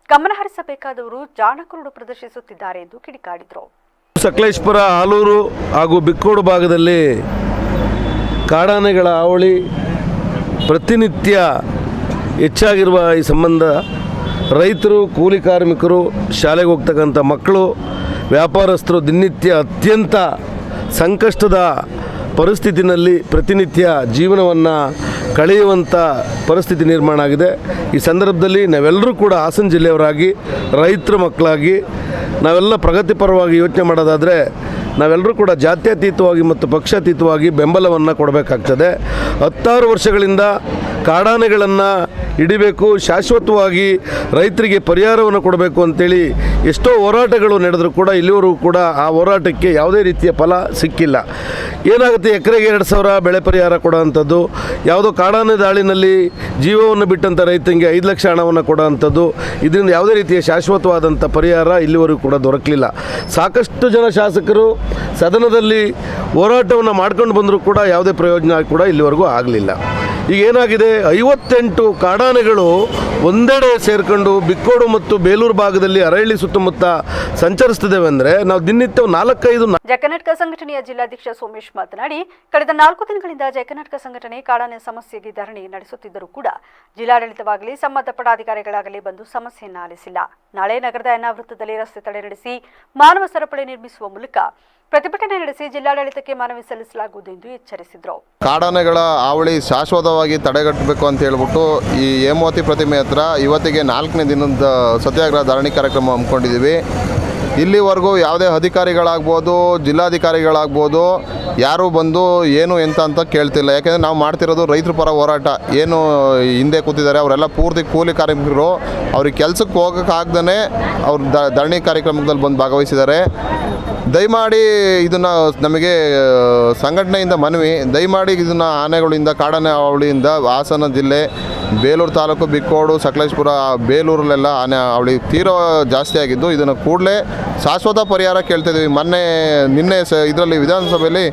ಗಮನಹರಿಸಬೇಕಾದವರು ಜಾಣಕುರುಡು ಪ್ರದರ್ಶಿಸುತ್ತಿದ್ದಾರೆ ಎಂದು ಕಿಡಿಕಾಡಿದರು. ಸಕಲೇಶಪುರ, ಆಲೂರು ಹಾಗೂ ಬಿಕ್ಕೋಡು ಭಾಗದಲ್ಲಿ ಕಾಡಾನೆಗಳ ಹಾವಳಿ ಪ್ರತಿನಿತ್ಯ ಹೆಚ್ಚಾಗಿರುವ ಈ ಸಂಬಂಧ ರೈತರು, ಕೂಲಿ ಕಾರ್ಮಿಕರು, ಶಾಲೆಗೆ ಹೋಗ್ತಕ್ಕಂಥ ಮಕ್ಕಳು, ವ್ಯಾಪಾರಸ್ಥರು ದಿನನಿತ್ಯ ಅತ್ಯಂತ ಸಂಕಷ್ಟದ ಪರಿಸ್ಥಿತಿನಲ್ಲಿ ಪ್ರತಿನಿತ್ಯ ಜೀವನವನ್ನು ಕಳೆಯುವಂಥ ಪರಿಸ್ಥಿತಿ ನಿರ್ಮಾಣ ಆಗಿದೆ. ಈ ಸಂದರ್ಭದಲ್ಲಿ ನಾವೆಲ್ಲರೂ ಕೂಡ ಹಾಸನ ಜಿಲ್ಲೆಯವರಾಗಿ, ರೈತರ ಮಕ್ಕಳಾಗಿ ನಾವೆಲ್ಲ ಪ್ರಗತಿಪರವಾಗಿ ಯೋಚನೆ ಮಾಡೋದಾದರೆ ನಾವೆಲ್ಲರೂ ಕೂಡ ಜಾತ್ಯತೀತವಾಗಿ ಮತ್ತು ಪಕ್ಷಾತೀತವಾಗಿ ಬೆಂಬಲವನ್ನು ಕೊಡಬೇಕಾಗ್ತದೆ. 16 ವರ್ಷಗಳಿಂದ ಕಾಡಾನೆಗಳನ್ನು ಹಿಡಿಬೇಕು, ಶಾಶ್ವತವಾಗಿ ರೈತರಿಗೆ ಪರಿಹಾರವನ್ನು ಕೊಡಬೇಕು ಅಂತೇಳಿ ಎಷ್ಟೋ ಹೋರಾಟಗಳು ನಡೆದರೂ ಕೂಡ ಇಲ್ಲಿವರೆಗೂ ಕೂಡ ಆ ಹೋರಾಟಕ್ಕೆ ಯಾವುದೇ ರೀತಿಯ ಫಲ ಸಿಕ್ಕಿಲ್ಲ. ಏನಾಗುತ್ತೆ, ಎಕರೆಗೆ 2,000 ಬೆಳೆ ಪರಿಹಾರ ಕೊಡೋವಂಥದ್ದು, ಯಾವುದೋ ಕಾಡಾನೆ ದಾಳಿನಲ್ಲಿ ಜೀವವನ್ನು ಬಿಟ್ಟಂಥ ರೈತನಿಗೆ 5 ಲಕ್ಷ ಹಣವನ್ನು ಕೊಡೋವಂಥದ್ದು, ಇದರಿಂದ ಯಾವುದೇ ರೀತಿಯ ಶಾಶ್ವತವಾದಂಥ ಪರಿಹಾರ ಇಲ್ಲಿವರೆಗೂ ಕೂಡ ದೊರಕಲಿಲ್ಲ. ಸಾಕಷ್ಟು ಜನ ಶಾಸಕರು ಸದನದಲ್ಲಿ ಹೋರಾಟವನ್ನು ಮಾಡ್ಕೊಂಡು ಬಂದರೂ ಕೂಡ ಯಾವುದೇ ಪ್ರಯೋಜನ ಕೂಡ ಇಲ್ಲಿವರೆಗೂ ಆಗಲಿಲ್ಲ. ಈಗ ಏನಾಗಿದೆ, 58 ಕಾಡಾನೆಗಳು ಒಂದೆಡೆ ಸೇರಿಕೊಂಡು ಬಿಕ್ಕೋಡು ಮತ್ತು ಬೇಲೂರು ಭಾಗದಲ್ಲಿ ಅರಳ್ಳಿ ಸುತ್ತಮುತ್ತ ಸಂಚರಿಸ್ತಿದ್ದೇವೆ ಅಂದರೆ ನಾವು ದಿನನಿತ್ಯ 4-5 ಜಯಕರ್ನಾಟಕ ಸಂಘಟನೆಯ ಜಿಲ್ಲಾಧ್ಯಕ್ಷ ಸೋಮೇಶ್ ಮಾತನಾಡಿ, ಕಳೆದ 4 ದಿನಗಳಿಂದ ಜಯಕರ್ನಾಟಕ ಸಂಘಟನೆ ಕಾಡಾನೆ ಸಮಸ್ಯೆಗೆ ಧರಣಿ ನಡೆಸುತ್ತಿದ್ದರೂ ಕೂಡ ಜಿಲ್ಲಾಡಳಿತವಾಗಲಿ ಸಂಬಂಧಪಟ್ಟ ಅಧಿಕಾರಿಗಳಾಗಲಿ ಬಂದು ಸಮಸ್ಯೆಯನ್ನು ಆಲಿಸಿಲ್ಲ. ನಾಳೆ ನಗರದ ವೃತ್ತದಲ್ಲಿ ರಸ್ತೆ ತಡೆ ನಡೆಸಿ ಮಾನವ ಸರಪಳಿ ನಿರ್ಮಿಸುವ ಮೂಲಕ ಪ್ರತಿಭಟನೆ ನಡೆಸಿ ಜಿಲ್ಲಾಡಳಿತಕ್ಕೆ ಮನವಿ ಸಲ್ಲಿಸಲಾಗುವುದು ಎಂದು ಎಚ್ಚರಿಸಿದರು. ಕಾಡಾನೆಗಳ ಹಾವಳಿ ಶಾಶ್ವತವಾಗಿ ತಡೆಗಟ್ಟಬೇಕು ಅಂತ ಹೇಳ್ಬಿಟ್ಟು ಈ ಹೇಮಾವತಿ ಪ್ರತಿಮೆ ಹತ್ರ ಇವತ್ತಿಗೆ 4ನೇ ದಿನದ ಸತ್ಯಾಗ್ರಹ ಧರಣಿ ಕಾರ್ಯಕ್ರಮ ಹಮ್ಮಿಕೊಂಡಿದ್ದೀವಿ. ಇಲ್ಲಿವರೆಗೂ ಯಾವುದೇ ಅಧಿಕಾರಿಗಳಾಗ್ಬೋದು, ಜಿಲ್ಲಾಧಿಕಾರಿಗಳಾಗ್ಬೋದು, ಯಾರೂ ಬಂದು ಏನು ಎಂತ ಅಂತ ಕೇಳ್ತಿಲ್ಲ. ಯಾಕೆಂದರೆ ನಾವು ಮಾಡ್ತಿರೋದು ರೈತರ ಪರ ಹೋರಾಟ. ಏನು ಹಿಂದೆ ಕೂತಿದ್ದಾರೆ ಅವರೆಲ್ಲ ಪೂರ್ತಿ ಕೂಲಿ ಕಾರ್ಮಿಕರು, ಅವ್ರಿಗೆ ಕೆಲಸಕ್ಕೆ ಹೋಗೋಕ್ಕಾಗ್ದೇ ಅವ್ರು ಧರಣಿ ಕಾರ್ಯಕ್ರಮದಲ್ಲಿ ಬಂದು ಭಾಗವಹಿಸಿದ್ದಾರೆ. ದಯಮಾಡಿ ಇದನ್ನು ನಮಗೆ ಸಂಘಟನೆಯಿಂದ ಮನವಿ, ದಯಮಾಡಿ ಇದನ್ನು ಆನೆಗಳಿಂದ, ಕಾಡಾನೆ ಹಾವಳಿಯಿಂದ ಹಾಸನ ಜಿಲ್ಲೆ, ಬೇಲೂರು ತಾಲೂಕು, ಬಿಕ್ಕೋಡು, ಸಕಲೇಶಪುರ, ಬೇಲೂರಲ್ಲೆಲ್ಲ ಆನೆ ಹಾವಳಿ ತೀರೋ ಜಾಸ್ತಿ ಆಗಿದ್ದು, ಇದನ್ನು ಕೂಡಲೇ ಶಾಶ್ವತ ಪರಿಹಾರ ಕೇಳ್ತಿದ್ದೀವಿ. ನಿನ್ನೆ ಇದರಲ್ಲಿ ವಿಧಾನಸಭೆಯಲ್ಲಿ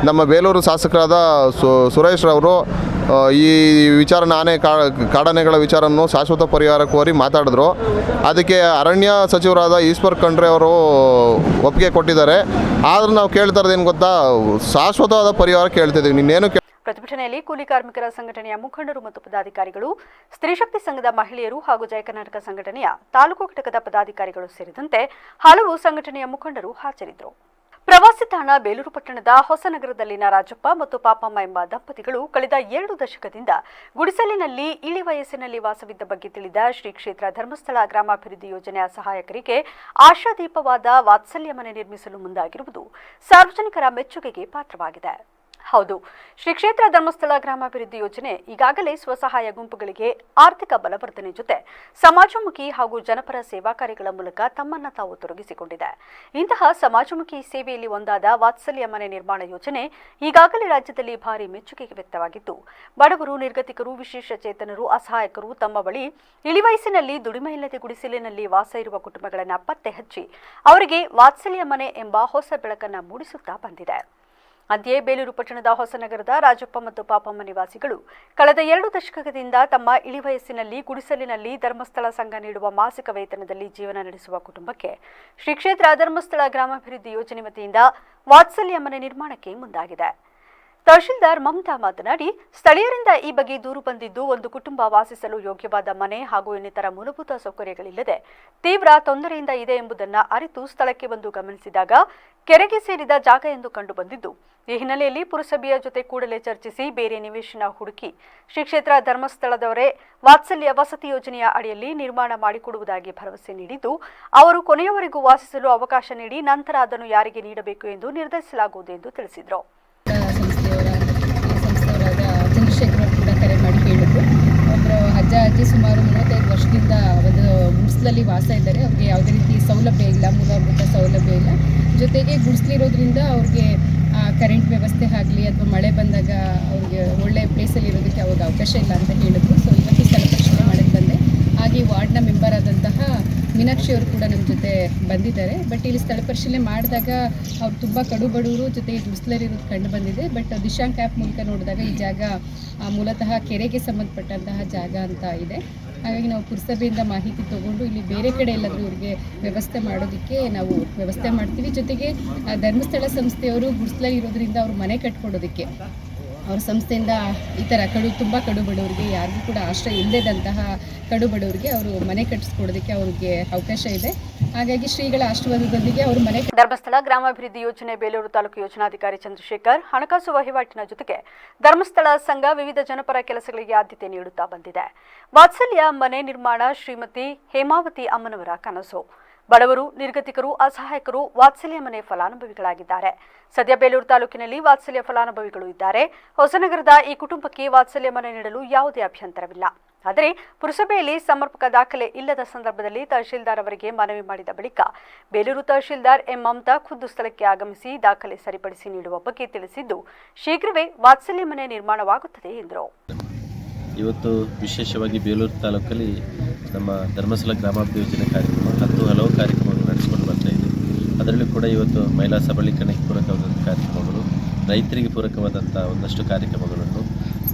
ನಮ್ಮ ಬೇಲೂರು ಶಾಸಕರಾದ ಸುರೇಶ್ ರವರು ಈ ವಿಚಾರನ ಕಾಡಾನೆಗಳ ವಿಚಾರವನ್ನು ಶಾಶ್ವತ ಪರಿಹಾರ ಕೋರಿ ಮಾತಾಡಿದ್ರು. ಅದಕ್ಕೆ ಅರಣ್ಯ ಸಚಿವರಾದ ಈಶ್ವರ್ ಖಂಡ್ರೆ ಅವರು ಒಪ್ಪಿಗೆ ಕೊಟ್ಟಿದ್ದಾರೆ. ಆದರೂ ನಾವು ಕೇಳ್ತಾ ಇರೋದೇನು ಗೊತ್ತಾ, ಶಾಶ್ವತವಾದ ಪರಿಹಾರ ಕೇಳ್ತಿದ್ದೀವಿ. ಇನ್ನೇನು ಪ್ರತಿಭಟನೆಯಲ್ಲಿ ಕೂಲಿ ಕಾರ್ಮಿಕರ ಸಂಘಟನೆಯ ಮುಖಂಡರು ಮತ್ತು ಪದಾಧಿಕಾರಿಗಳು, ಸ್ತ್ರೀಶಕ್ತಿ ಸಂಘದ ಮಹಿಳೆಯರು ಹಾಗೂ ಜಯ ಕರ್ನಾಟಕ ಸಂಘಟನೆಯ ತಾಲೂಕು ಘಟಕದ ಪದಾಧಿಕಾರಿಗಳು ಸೇರಿದಂತೆ ಹಲವು ಸಂಘಟನೆಯ ಮುಖಂಡರು ಹಾಜರಿದ್ದರು. ಪ್ರವಾಸಿ ತಾಣ ಬೇಲೂರು ಪಟ್ಟಣದ ಹೊಸನಗರದಲ್ಲಿನ ರಾಜಪ್ಪ ಮತ್ತು ಪಾಪಮ್ಮ ಎಂಬ ದಂಪತಿಗಳು ಕಳೆದ 2 ದಶಕದಿಂದ ಗುಡಿಸಲಿನಲ್ಲಿ ಇಳಿ ವಯಸ್ಸಿನಲ್ಲಿ ವಾಸವಿದ್ದ ಬಗ್ಗೆ ತಿಳಿದ ಶ್ರೀ ಕ್ಷೇತ್ರ ಧರ್ಮಸ್ಥಳ ಗ್ರಾಮಾಭಿವೃದ್ಧಿ ಯೋಜನೆಯ ಸಹಾಯಕರಿಗೆ ಆಶಾದೀಪವಾದ ವಾತ್ಸಲ್ಯ ಮನೆ ನಿರ್ಮಿಸಲು ಮುಂದಾಗಿರುವುದು ಸಾರ್ವಜನಿಕರ ಮೆಚ್ಚುಗೆಗೆ ಪಾತ್ರವಾಗಿದೆ. ಹೌದು, ಶ್ರೀ ಕ್ಷೇತ್ರ ಧರ್ಮಸ್ಥಳ ಗ್ರಾಮಾಭಿವೃದ್ಧಿ ಯೋಜನೆ ಈಗಾಗಲೇ ಸ್ವಸಹಾಯ ಗುಂಪುಗಳಿಗೆ ಆರ್ಥಿಕ ಬಲವರ್ಧನೆ ಜೊತೆ ಸಮಾಜಮುಖಿ ಹಾಗೂ ಜನಪರ ಸೇವಾ ಕಾರ್ಯಗಳ ಮೂಲಕ ತಮ್ಮನ್ನು ತಾವು ತೊಡಗಿಸಿಕೊಂಡಿದೆ. ಇಂತಹ ಸಮಾಜಮುಖಿ ಸೇವೆಯಲ್ಲಿ ಒಂದಾದ ವಾತ್ಸಲ್ಯ ಮನೆ ನಿರ್ಮಾಣ ಯೋಜನೆ ಈಗಾಗಲೇ ರಾಜ್ಯದಲ್ಲಿ ಭಾರಿ ಮೆಚ್ಚುಗೆಗೆ ವ್ಯಕ್ತವಾಗಿದ್ದು, ಬಡವರು, ನಿರ್ಗತಿಕರು, ವಿಶೇಷ ಚೇತನರು, ಅಸಹಾಯಕರು ತಮ್ಮ ಬಳಿ ಇಳಿವಯಸ್ಸಿನಲ್ಲಿ ದುಡಿಮೆ ಇಲ್ಲದೆ ಗುಡಿಸಲಿನಲ್ಲಿ ವಾಸ ಇರುವ ಕುಟುಂಬಗಳನ್ನು ಪತ್ತೆ ಹಚ್ಚಿ ಅವರಿಗೆ ವಾತ್ಸಲ್ಯ ಮನೆ ಎಂಬ ಹೊಸ ಬೆಳಕನ್ನು ಮೂಡಿಸುತ್ತಾ ಬಂದಿದೆ. ಅಂತೆಯೇ ಬೇಲೂರು ಪಟ್ಟಣದ ಹೊಸನಗರದ ರಾಜಪ್ಪ ಮತ್ತು ಪಾಪಮ್ಮ ನಿವಾಸಿಗಳು ಕಳೆದ 2 ದಶಕದಿಂದ ತಮ್ಮ ಇಳಿವಯಸ್ಸಿನಲ್ಲಿ ಗುಡಿಸಲಿನಲ್ಲಿ ಧರ್ಮಸ್ಥಳ ಸಂಘ ನೀಡುವ ಮಾಸಿಕ ವೇತನದಲ್ಲಿ ಜೀವನ ನಡೆಸುವ ಕುಟುಂಬಕ್ಕೆ ಶ್ರೀ ಕ್ಷೇತ್ರ ಧರ್ಮಸ್ಥಳ ಗ್ರಾಮಾಭಿವೃದ್ಧಿ ಯೋಜನೆ ವತಿಯಿಂದ ವಾತ್ಸಲ್ಯ ಮನೆ ನಿರ್ಮಾಣಕ್ಕೆ ಮುಂದಾಗಿದೆ. ತಹಶೀಲ್ದಾರ್ ಮಮತಾ ಮಾತನಾಡಿ, ಸ್ಥಳೀಯರಿಂದ ಈ ಬಗ್ಗೆ ದೂರು ಬಂದಿದ್ದು, ಒಂದು ಕುಟುಂಬ ವಾಸಿಸಲು ಯೋಗ್ಯವಾದ ಮನೆ ಹಾಗೂ ಇನ್ನಿತರ ಮೂಲಭೂತ ಸೌಕರ್ಯಗಳಿಲ್ಲದೆ ತೀವ್ರ ತೊಂದರೆಯಿಂದ ಇದೆ ಎಂಬುದನ್ನು ಅರಿತು ಸ್ಥಳಕ್ಕೆ ಬಂದು ಗಮನಿಸಿದಾಗ ಕೆರೆಗೆ ಸೇರಿದ ಜಾಗ ಎಂದು ಕಂಡು ಬಂದಿದ್ದು, ಈ ಹಿನ್ನೆಲೆಯಲ್ಲಿ ಪುರಸಭೆಯ ಜೊತೆ ಕೂಡಲೇ ಚರ್ಚಿಸಿ ಬೇರೆ ನಿವೇಶನ ಹುಡುಕಿ ಶ್ರೀ ಕ್ಷೇತ್ರ ಧರ್ಮಸ್ಥಳದವರೇ ವಾತ್ಸಲ್ಯ ವಸತಿ ಯೋಜನೆಯ ಅಡಿಯಲ್ಲಿ ನಿರ್ಮಾಣ ಮಾಡಿಕೊಡುವುದಾಗಿ ಭರವಸೆ ನೀಡಿದ್ದು, ಅವರು ಕೊನೆಯವರೆಗೂ ವಾಸಿಸಲು ಅವಕಾಶ ನೀಡಿ ನಂತರ ಅದನ್ನು ಯಾರಿಗೆ ನೀಡಬೇಕು ಎಂದು ನಿರ್ಧರಿಸಲಾಗುವುದು ಎಂದು ತಿಳಿಸಿದರು. ಚಂದ್ರಶೇಖರ್ ಕೂಡ ಕರೆ ಮಾಡಿ ಹೇಳಿದ್ರು. ಒಬ್ಬರು ಅಜ್ಜಿ ಸುಮಾರು 35 ವರ್ಷದಿಂದ ಒಂದು ಗುಡಿಸಲಲ್ಲಿ ವಾಸ ಇದ್ದಾರೆ. ಅವ್ರಿಗೆ ಯಾವುದೇ ರೀತಿ ಸೌಲಭ್ಯ ಇಲ್ಲ, ಮೂಲಭೂತ ಸೌಲಭ್ಯ ಇಲ್ಲ. ಜೊತೆಗೆ ಗುಡಿಸಲಿರೋದ್ರಿಂದ ಅವ್ರಿಗೆ ಕರೆಂಟ್ ವ್ಯವಸ್ಥೆ ಆಗಲಿ ಅಥವಾ ಮಳೆ ಬಂದಾಗ ಅವ್ರಿಗೆ ಒಳ್ಳೆ ಪ್ಲೇಸಲ್ಲಿ ಇರೋದಕ್ಕೆ ಅವಾಗ ಅವಕಾಶ ಇಲ್ಲ ಅಂತ ಹೇಳಿದ್ರು. ಸೊ ಇವತ್ತು ಸ್ಥಳ ಪರಿಶೀಲನೆ ಮಾಡಕ್ಕೆ ಬಂದೆ. ಹಾಗೆ ವಾರ್ಡ್ನ ಮೆಂಬರ್ ಆದಂತಹ ಮೀನಾಕ್ಷಿ ಅವರು ಕೂಡ ನಮ್ಮ ಜೊತೆ ಬಂದಿದ್ದಾರೆ. ಬಟ್ ಇಲ್ಲಿ ಸ್ಥಳ ಪರಿಶೀಲನೆ ಮಾಡಿದಾಗ ಅವ್ರು ತುಂಬ ಕಡು ಬಡವರು ಜೊತೆಗೆ ಗುಡಿಸಲಿರೋದು ಕಂಡು ಬಂದಿದೆ. ಬಟ್ ದಿಶಾಂಕ್ ಆ್ಯಪ್ ಮೂಲಕ ನೋಡಿದಾಗ ಈ ಜಾಗ ಮೂಲತಃ ಕೆರೆಗೆ ಸಂಬಂಧಪಟ್ಟಂತಹ ಜಾಗ ಅಂತ ಇದೆ. ಹಾಗಾಗಿ ನಾವು ಪುರಸಭೆಯಿಂದ ಮಾಹಿತಿ ತೊಗೊಂಡು ಇಲ್ಲಿ ಬೇರೆ ಕಡೆ ಎಲ್ಲಾದರೂ ಇವರಿಗೆ ವ್ಯವಸ್ಥೆ ಮಾಡೋದಕ್ಕೆ ನಾವು ವ್ಯವಸ್ಥೆ ಮಾಡ್ತೀವಿ. ಜೊತೆಗೆ ಧರ್ಮಸ್ಥಳ ಸಂಸ್ಥೆಯವರು ಗುಡ್ಸ್ಲಲ್ಲಿ ಇರೋದ್ರಿಂದ ಅವರು ಮನೆ ಕಟ್ಕೊಡೋದಕ್ಕೆ ಅವ್ರ ಸಂಸ್ಥೆಯಿಂದ ಈ ಥರ ತುಂಬ ಕಡು ಬಡವರಿಗೆ, ಯಾರಿಗೂ ಕೂಡ ಆಶ್ರಯ ಇಲ್ಲದಂತಹ ಕಡು ಬಡವರಿಗೆ ಅವರು ಮನೆ ಕಟ್ಟಿಸ್ಕೊಡೋದಕ್ಕೆ ಅವ್ರಿಗೆ ಅವಕಾಶ ಇದೆ. ಹಾಗಾಗಿ ಶ್ರೀಗಳ ಆಶೀರ್ವಾದದೊಂದಿಗೆ ಅವರು ಮನೆ. ಧರ್ಮಸ್ಥಳ ಗ್ರಾಮಾಭಿವೃದ್ಧಿ ಯೋಜನೆ ಬೇಲೂರು ತಾಲೂಕು ಯೋಜನಾಧಿಕಾರಿ ಚಂದ್ರಶೇಖರ್ ಹಣಕಾಸು ವಹಿವಾಟಿನ ಜೊತೆಗೆ ಧರ್ಮಸ್ಥಳ ಸಂಘ ವಿವಿಧ ಜನಪರ ಕೆಲಸಗಳಿಗೆ ಆದ್ಯತೆ ನೀಡುತ್ತಾ ಬಂದಿದೆ. ವಾತ್ಸಲ್ಯ ಮನೆ ನಿರ್ಮಾಣ ಶ್ರೀಮತಿ ಹೇಮಾವತಿ ಅಮ್ಮನವರ ಕನಸು. ಬಡವರು, ನಿರ್ಗತಿಕರು, ಅಸಹಾಯಕರು ವಾತ್ಸಲ್ಯ ಮನೆ ಫಲಾನುಭವಿಗಳಾಗಿದ್ದಾರೆ. ಸದ್ಯ ಬೇಲೂರು ತಾಲೂಕಿನಲ್ಲಿ ವಾತ್ಸಲ್ಯ ಫಲಾನುಭವಿಗಳು ಇದ್ದಾರೆ. ಹೊಸನಗರದ ಈ ಕುಟುಂಬಕ್ಕೆ ವಾತ್ಸಲ್ಯ ಮನೆ ನೀಡಲು ಯಾವುದೇ ಅಭ್ಯಂತರವಿಲ್ಲ. ಆದರೆ ಪುರಸಭೆಯಲ್ಲಿ ಸಮರ್ಪಕ ದಾಖಲೆ ಇಲ್ಲದ ಸಂದರ್ಭದಲ್ಲಿ ತಹಶೀಲ್ದಾರ್ ಅವರಿಗೆ ಮನವಿ ಮಾಡಿದ ಬಳಿಕ ಬೇಲೂರು ತಹಶೀಲ್ದಾರ್ ಎಂ ಮಮತಾ ಖುದ್ದು ಸ್ಥಳಕ್ಕೆ ಆಗಮಿಸಿ ದಾಖಲೆ ಸರಿಪಡಿಸಿ ನೀಡುವ ಬಗ್ಗೆ ತಿಳಿಸಿದ್ದು, ಶೀಘ್ರವೇ ವಾತ್ಸಲ್ಯ ಮನೆ ನಿರ್ಮಾಣವಾಗುತ್ತದೆ ಎಂದರು. ಇವತ್ತು ವಿಶೇಷವಾಗಿ ಬೇಲೂರು ತಾಲೂಕಲ್ಲಿ ನಮ್ಮ ಧರ್ಮಸ್ಥಳ ಗ್ರಾಮಾಭಿವೃದ್ಧಿ ಯೋಜನೆ ಕಾರ್ಯಕ್ರಮ ಹಲವು ಕಾರ್ಯಕ್ರಮಗಳು ನಡೆಸಿಕೊಂಡು ಬರ್ತಾ ಇದೆ. ಅದರಲ್ಲೂ ಕೂಡ ಇವತ್ತು ಮಹಿಳಾ ಸಬಲೀಕರಣಕ್ಕೆ ಪೂರಕವಾದಂಥ ಕಾರ್ಯಕ್ರಮಗಳು, ರೈತರಿಗೆ ಪೂರಕವಾದಂಥ ಒಂದಷ್ಟು ಕಾರ್ಯಕ್ರಮಗಳನ್ನು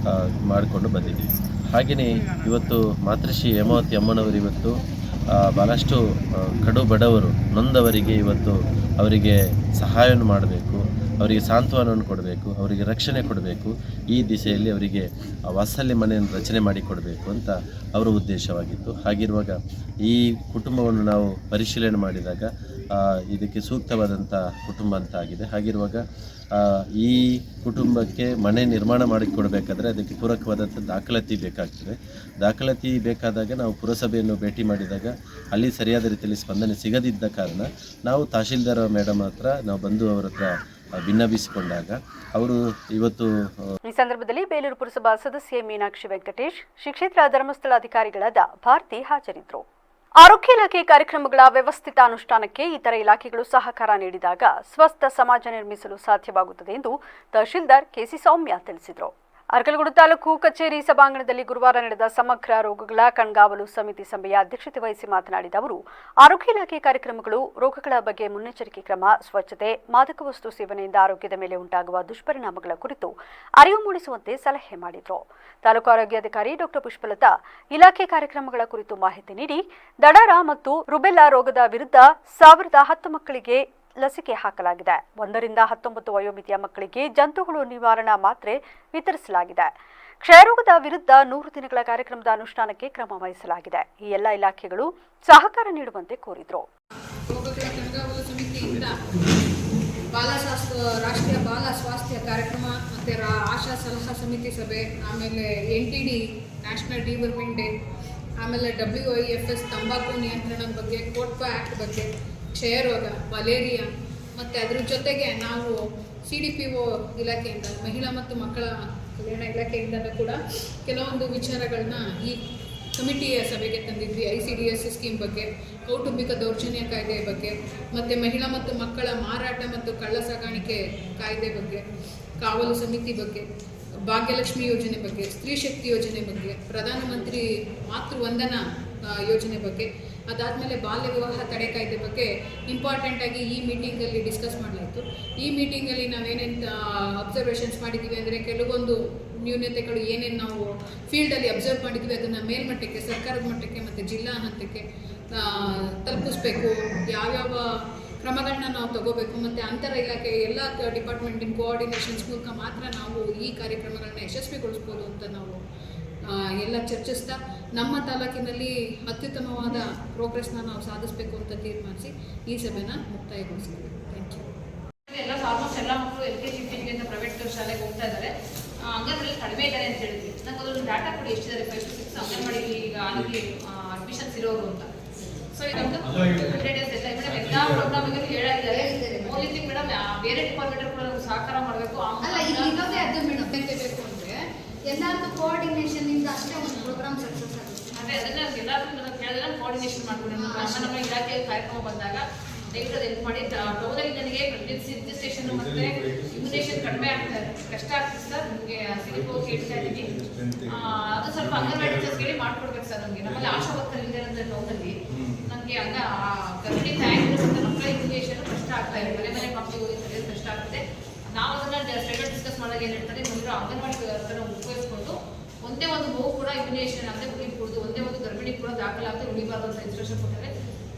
ಮಾಡಿಕೊಂಡು ಬಂದಿದ್ದೀವಿ. ಹಾಗೆಯೇ ಇವತ್ತು ಮಾತೃಶ್ರೀ ಹೇಮಾವತಿ ಅಮ್ಮನವರು ಇವತ್ತು ಭಾಳಷ್ಟು ಕಡು ಬಡವರು, ನೊಂದವರಿಗೆ ಇವತ್ತು ಅವರಿಗೆ ಸಹಾಯವನ್ನು ಮಾಡಬೇಕು, ಅವರಿಗೆ ಸಾಂತ್ವನವನ್ನು ಕೊಡಬೇಕು, ಅವರಿಗೆ ರಕ್ಷಣೆ ಕೊಡಬೇಕು, ಈ ದಿಸೆಯಲ್ಲಿ ಅವರಿಗೆ ವಾತ್ಸಲ್ಯ ಮನೆಯನ್ನು ರಚನೆ ಮಾಡಿಕೊಡಬೇಕು ಅಂತ ಅವರ ಉದ್ದೇಶವಾಗಿತ್ತು. ಹಾಗಿರುವಾಗ ಈ ಕುಟುಂಬವನ್ನು ನಾವು ಪರಿಶೀಲನೆ ಮಾಡಿದಾಗ ಇದಕ್ಕೆ ಸೂಕ್ತವಾದಂಥ ಕುಟುಂಬ ಅಂತ ಆಗಿದೆ. ಹಾಗಿರುವಾಗ ಈ ಕುಟುಂಬಕ್ಕೆ ಮನೆ ನಿರ್ಮಾಣ ಮಾಡಿಕೊಡಬೇಕಾದ್ರೆ ಅದಕ್ಕೆ ಪೂರಕವಾದಂಥ ದಾಖಲಾತಿ ಬೇಕಾಗ್ತದೆ. ದಾಖಲಾತಿ ಬೇಕಾದಾಗ ನಾವು ಪುರಸಭೆಯನ್ನು ಭೇಟಿ ಮಾಡಿದಾಗ ಅಲ್ಲಿ ಸರಿಯಾದ ರೀತಿಯಲ್ಲಿ ಸ್ಪಂದನೆ ಸಿಗದಿದ್ದ ಕಾರಣ ನಾವು ತಹಶೀಲ್ದಾರ್ ಮೇಡಮ್ ಹತ್ರ ನಾವು ಬಂದು ಅವರ ಹತ್ರ ಭಿನ್ನಭಿಸಿಕೊಂಡಾಗ ಅವರು ಇವತ್ತು ಈ ಸಂದರ್ಭದಲ್ಲಿ ಬೇಲೂರು ಪುರಸಭಾ ಸದಸ್ಯೆ ಮೀನಾಕ್ಷಿ ವೆಂಕಟೇಶ್, ಶ್ರೀ ಕ್ಷೇತ್ರ ಧರ್ಮಸ್ಥಳ ಅಧಿಕಾರಿಗಳಾದ ಭಾರತಿ ಹಾಜರಿದ್ದರು. ಆರೋಗ್ಯ ಇಲಾಖೆ ಕಾರ್ಯಕ್ರಮಗಳ ವ್ಯವಸ್ಥಿತ ಅನುಷ್ಠಾನಕ್ಕೆ ಇತರ ಇಲಾಖೆಗಳು ಸಹಕಾರ ನೀಡಿದಾಗ ಸ್ವಸ್ಥ ಸಮಾಜ ನಿರ್ಮಿಸಲು ಸಾಧ್ಯವಾಗುತ್ತದೆ ಎಂದು ತಹಶೀಲ್ದಾರ್ ಕೆಸಿ ಸೌಮ್ಯ ತಿಳಿಸಿದರು. ಅರಕಲಗೂಡು ತಾಲೂಕು ಕಚೇರಿ ಸಭಾಂಗಣದಲ್ಲಿ ಗುರುವಾರ ನಡೆದ ಸಮಗ್ರ ರೋಗಗಳ ಕಣ್ಗಾವಲು ಸಮಿತಿ ಸಭೆಯ ಅಧ್ಯಕ್ಷತೆ ವಹಿಸಿ ಮಾತನಾಡಿದ ಅವರು, ಆರೋಗ್ಯ ಇಲಾಖೆ ಕಾರ್ಯಕ್ರಮಗಳು, ರೋಗಗಳ ಬಗ್ಗೆ ಮುನ್ನೆಚ್ಚರಿಕೆ ಕ್ರಮ, ಸ್ವಚ್ಛತೆ, ಮಾದಕ ವಸ್ತು ಸೇವನೆಯಿಂದ ಆರೋಗ್ಯದ ಮೇಲೆ ಉಂಟಾಗುವ ದುಷ್ಪರಿಣಾಮಗಳ ಕುರಿತು ಅರಿವು ಮೂಡಿಸುವಂತೆ ಸಲಹೆ ಮಾಡಿದರು. ತಾಲೂಕು ಆರೋಗ್ಯಾಧಿಕಾರಿ ಡಾಕ್ಟರ್ ಪುಷ್ಪಲತಾ ಇಲಾಖೆ ಕಾರ್ಯಕ್ರಮಗಳ ಕುರಿತು ಮಾಹಿತಿ ನೀಡಿ, ದಡಾರ ಮತ್ತು ರುಬೆಲ್ಲಾ ರೋಗದ ವಿರುದ್ಧ 1010 ಮಕ್ಕಳಿಗೆ ಲಸಿಕೆ ಹಾಕಲಾಗಿದೆ. 1 ರಿಂದ 19 ವಯೋಮಿತಿಯ ಮಕ್ಕಳಿಗೆ ಜಂತುಹುಳು ನಿವಾರಣಾ ಮಾತ್ರೆ ವಿತರಿಸಲಾಗಿದೆ. ಕ್ಷಯರೋಗದ ವಿರುದ್ಧ 100 ದಿನಗಳ ಕಾರ್ಯಕ್ರಮದ ಅನುಷ್ಠಾನಕ್ಕೆ ಕ್ರಮ ವಹಿಸಲಾಗಿದೆ. ಈ ಎಲ್ಲ ಇಲಾಖೆಗಳು ಸಹಕಾರ ನೀಡುವಂತೆ ಕೋರಿದರು. ರಾಷ್ಟ್ರೀಯ ಬಾಲ ಸ್ವಾಸ್ಥ್ಯ ಕಾರ್ಯಕ್ರಮ ಮತ್ತು ಆಶಾ ಸಲಹಾ ಸಮಿತಿ ಸಭೆ, ಆಮೇಲೆ NTD ನ್ಯಾಷನಲ್ ಡಿವರ್ಮಿಂಗ್ ಡೇ, ಆಮೇಲೆ WIFS ತಂಬಾಕು ನಿಯಂತ್ರಣದ ಬಗ್ಗೆ, ಕೋಟ್ಪಾ ಆ್ಯಕ್ಟ್ ಬಗ್ಗೆ, ಕ್ಷಯರೋಗ, ಮಲೇರಿಯಾ, ಮತ್ತು ಅದ್ರ ಜೊತೆಗೆ ನಾವು CDPO ಇಲಾಖೆಯಿಂದ, ಮಹಿಳಾ ಮತ್ತು ಮಕ್ಕಳ ಕಲ್ಯಾಣ ಇಲಾಖೆಯಿಂದಲೂ ಕೂಡ ಕೆಲವೊಂದು ವಿಚಾರಗಳನ್ನ ಈ ಕಮಿಟಿಯ ಸಭೆಗೆ ತಂದಿದ್ವಿ. ICDS ಸ್ಕೀಮ್ ಬಗ್ಗೆ, ಕೌಟುಂಬಿಕ ದೌರ್ಜನ್ಯ ಕಾಯ್ದೆ ಬಗ್ಗೆ, ಮತ್ತು ಮಹಿಳಾ ಮತ್ತು ಮಕ್ಕಳ ಮಾರಾಟ ಮತ್ತು ಕಳ್ಳ ಸಾಗಾಣಿಕೆ ಕಾಯ್ದೆ ಬಗ್ಗೆ, ಕಾವಲು ಸಮಿತಿ ಬಗ್ಗೆ, ಭಾಗ್ಯಲಕ್ಷ್ಮಿ ಯೋಜನೆ ಬಗ್ಗೆ, ಸ್ತ್ರೀ ಶಕ್ತಿ ಯೋಜನೆ ಬಗ್ಗೆ, ಪ್ರಧಾನಮಂತ್ರಿ ಮಾತೃವಂದನಾ ಯೋಜನೆ ಬಗ್ಗೆ, ಅದಾದಮೇಲೆ ಬಾಲ್ಯ ವಿವಾಹ ತಡೆ ಕಾಯ್ದೆ ಬಗ್ಗೆ ಇಂಪಾರ್ಟೆಂಟಾಗಿ ಈ ಮೀಟಿಂಗಲ್ಲಿ ಡಿಸ್ಕಸ್ ಮಾಡಲಾಯಿತು. ಈ ಮೀಟಿಂಗಲ್ಲಿ ನಾವೇನೇನು ಅಬ್ಸರ್ವೇಷನ್ಸ್ ಮಾಡಿದ್ದೀವಿ ಅಂದರೆ, ಕೆಲವೊಂದು ನ್ಯೂನತೆಗಳು ಏನೇನು ನಾವು ಫೀಲ್ಡಲ್ಲಿ ಅಬ್ಸರ್ವ್ ಮಾಡಿದ್ವಿ ಅದನ್ನು ಮೇಲ್ಮಟ್ಟಕ್ಕೆ, ಸರ್ಕಾರದ ಮಟ್ಟಕ್ಕೆ ಮತ್ತು ಜಿಲ್ಲಾ ಹಂತಕ್ಕೆ ತಲುಪಿಸ್ಬೇಕು, ಯಾವ್ಯಾವ ಕ್ರಮಗಳನ್ನ ನಾವು ತಗೋಬೇಕು, ಮತ್ತು ಅಂತರ ಇಲಾಖೆ ಎಲ್ಲ ಡಿಪಾರ್ಟ್ಮೆಂಟಿನ ಕೋಆರ್ಡಿನೇಷನ್ಸ್ ಮೂಲಕ ಮಾತ್ರ ನಾವು ಈ ಕಾರ್ಯಕ್ರಮಗಳನ್ನ ಯಶಸ್ವಿಗೊಳಿಸ್ಬೋದು ಅಂತ ನಾವು ಎಲ್ಲ ಚರ್ಚಿಸ್ತಾ ನಮ್ಮ ತಾಲೂಕಿನಲ್ಲಿ ಅತ್ಯುತ್ತಮವಾದ ಪ್ರೋಗ್ರೆಸ್ನ ನಾವು ಸಾಧಿಸಬೇಕು ಅಂತ ತೀರ್ಮಾನಿಸಿ ಈ ಸಭೆನ ಮುಕ್ತಾಯಗೊಳಿಸಿದ್ದೀವಿ. Thank you. ಆಲ್ಮೋಸ್ಟ್ ಎಲ್ಲ ಮಕ್ಕಳು LKG UKG ಅಂತ ಪ್ರೈವೇಟ್ ಶಾಲೆಗೆ ಹೋಗ್ತಾ ಇದ್ದಾರೆ. ಅಂಗನವಾಡಿ ಕಡಿಮೆ ಇದ್ದಾರೆ ಅಂತ ಹೇಳಿದ್ವಿ. ನಂಗೆ ಅದೊಂದು ಡಾಟಾ ಕೊಡಿ, ಎಷ್ಟಿದ್ದಾರೆ 5 to 6 ಅಂಗನವಾಡಿ ಈಗ ಆಲ್ರೆಡಿ ಅಡ್ಮಿಷನ್ಸ್ ಇರೋರು ಅಂತ. ಸೊ ಇದೊಂದು 100 ಡೇಸ್ ಎಲ್ಲ ಮೇಡಮ್ ಎಲ್ಲ ಪ್ರೋಗ್ರಾಮಿಗೆ ಹೇಳಿದ್ದಾರೆ. ಓನ್ಲಿ ಮೇಡಮ್ ಬೇರೆ ಡಿಪಾರ್ಟ್ಮೆಂಟ್ ಕೂಡ ಸಹಕಾರ ಮಾಡಬೇಕು. ಅಲ್ಲ, ಇರೋದೇ ಅದು ಮೇಡಮ್ ಬೇಕು ಅಂದರೆ ಎಲ್ಲರದ್ದು ಕೋಆರ್ಡಿನೇಷನಿಂದ ಅಷ್ಟೇ ಒಂದು ಪ್ರೋಗ್ರಾಮ್ ಸಕ್ಸಸ್ ಆಗುತ್ತೆ. ಅದೇ ಅದನ್ನು ಎಲ್ಲರೂ ಕೇಳಿದ್ರೆ ಕೋಆರ್ಡಿನೇಷನ್ ಮಾಡ್ಕೊಂಡು ನಮ್ಮ ಇಲಾಖೆ ಕಾರ್ಯಕ್ರಮ ಬಂದಾಗ ದಯವಿಟ್ಟು ಅದು ಹೆಲ್ಪ್ ಮಾಡಿ. ಟೋಟಲಿ ನನಗೆ ರಿಜಿಸ್ಟ್ರೇಷನ್ ಮತ್ತು ಇಮ್ಯುನೇಷನ್ ಕಡಿಮೆ ಆಗ್ತಾರೆ, ಕಷ್ಟ ಆಗ್ತದೆ ಸರ್. ನಿಮಗೆ ಸಿಲಿಪೋ ಕೇಳ್ತಾ ಇದ್ದೀವಿ, ಅದು ಸ್ವಲ್ಪ ಅಂಗನವಾಡಿ ಟೀಚರ್ಸ್ಗೆ ಮಾಡಿಕೊಡ್ಬೇಕು ಸರ್. ನಮಗೆ ನಮ್ಮಲ್ಲಿ ಆಶಾ ವರ್ಕರ್ ಇಲ್ಲದೆ ಇರೋಂಥ ಟೌನಲ್ಲಿ ನನಗೆ ಗರ್ಭಿಣಿ ತಾಯಿಗಳು ಮತ್ತು ಮಕ್ಕಳ ಇಮ್ಯುನೇಷನ್ ಕಷ್ಟ ಆಗ್ತಾ ಇದೆ. ಮನೆ ಮಕ್ಕಳು ಕಷ್ಟ ಆಗ್ತದೆ. ನಾವು ಅದನ್ನು ಸ್ಟೇಟಸ್ ಡಿಸ್ಕಸ್ ಮಾಡಿದಾಗ ಏನು ಹೇಳ್ತಾರೆ, ನೀವು ಅಂಗನವಾಡಿ ವರ್ಕರ್ನ ಉಪಯೋಗಿಸ್ಕೊಂಡು ಒಂದೇ ಒಂದು ಮಗು ಕೂಡ ಇಮ್ಯುನೇಷನ್ ಆಗದೆ ಉಳಿಬಹುದು, ಒಂದೇ ಒಂದು ಗರ್ಭಿಣಿ ಕೂಡ ದಾಖಲಾಗದೆ ಉಳಿಬಾರ್ದು ಅಂತ ಇನ್ಸ್ಟ್ರಕ್ಷನ್ ಕೊಟ್ಟಿದ್ದಾರೆ.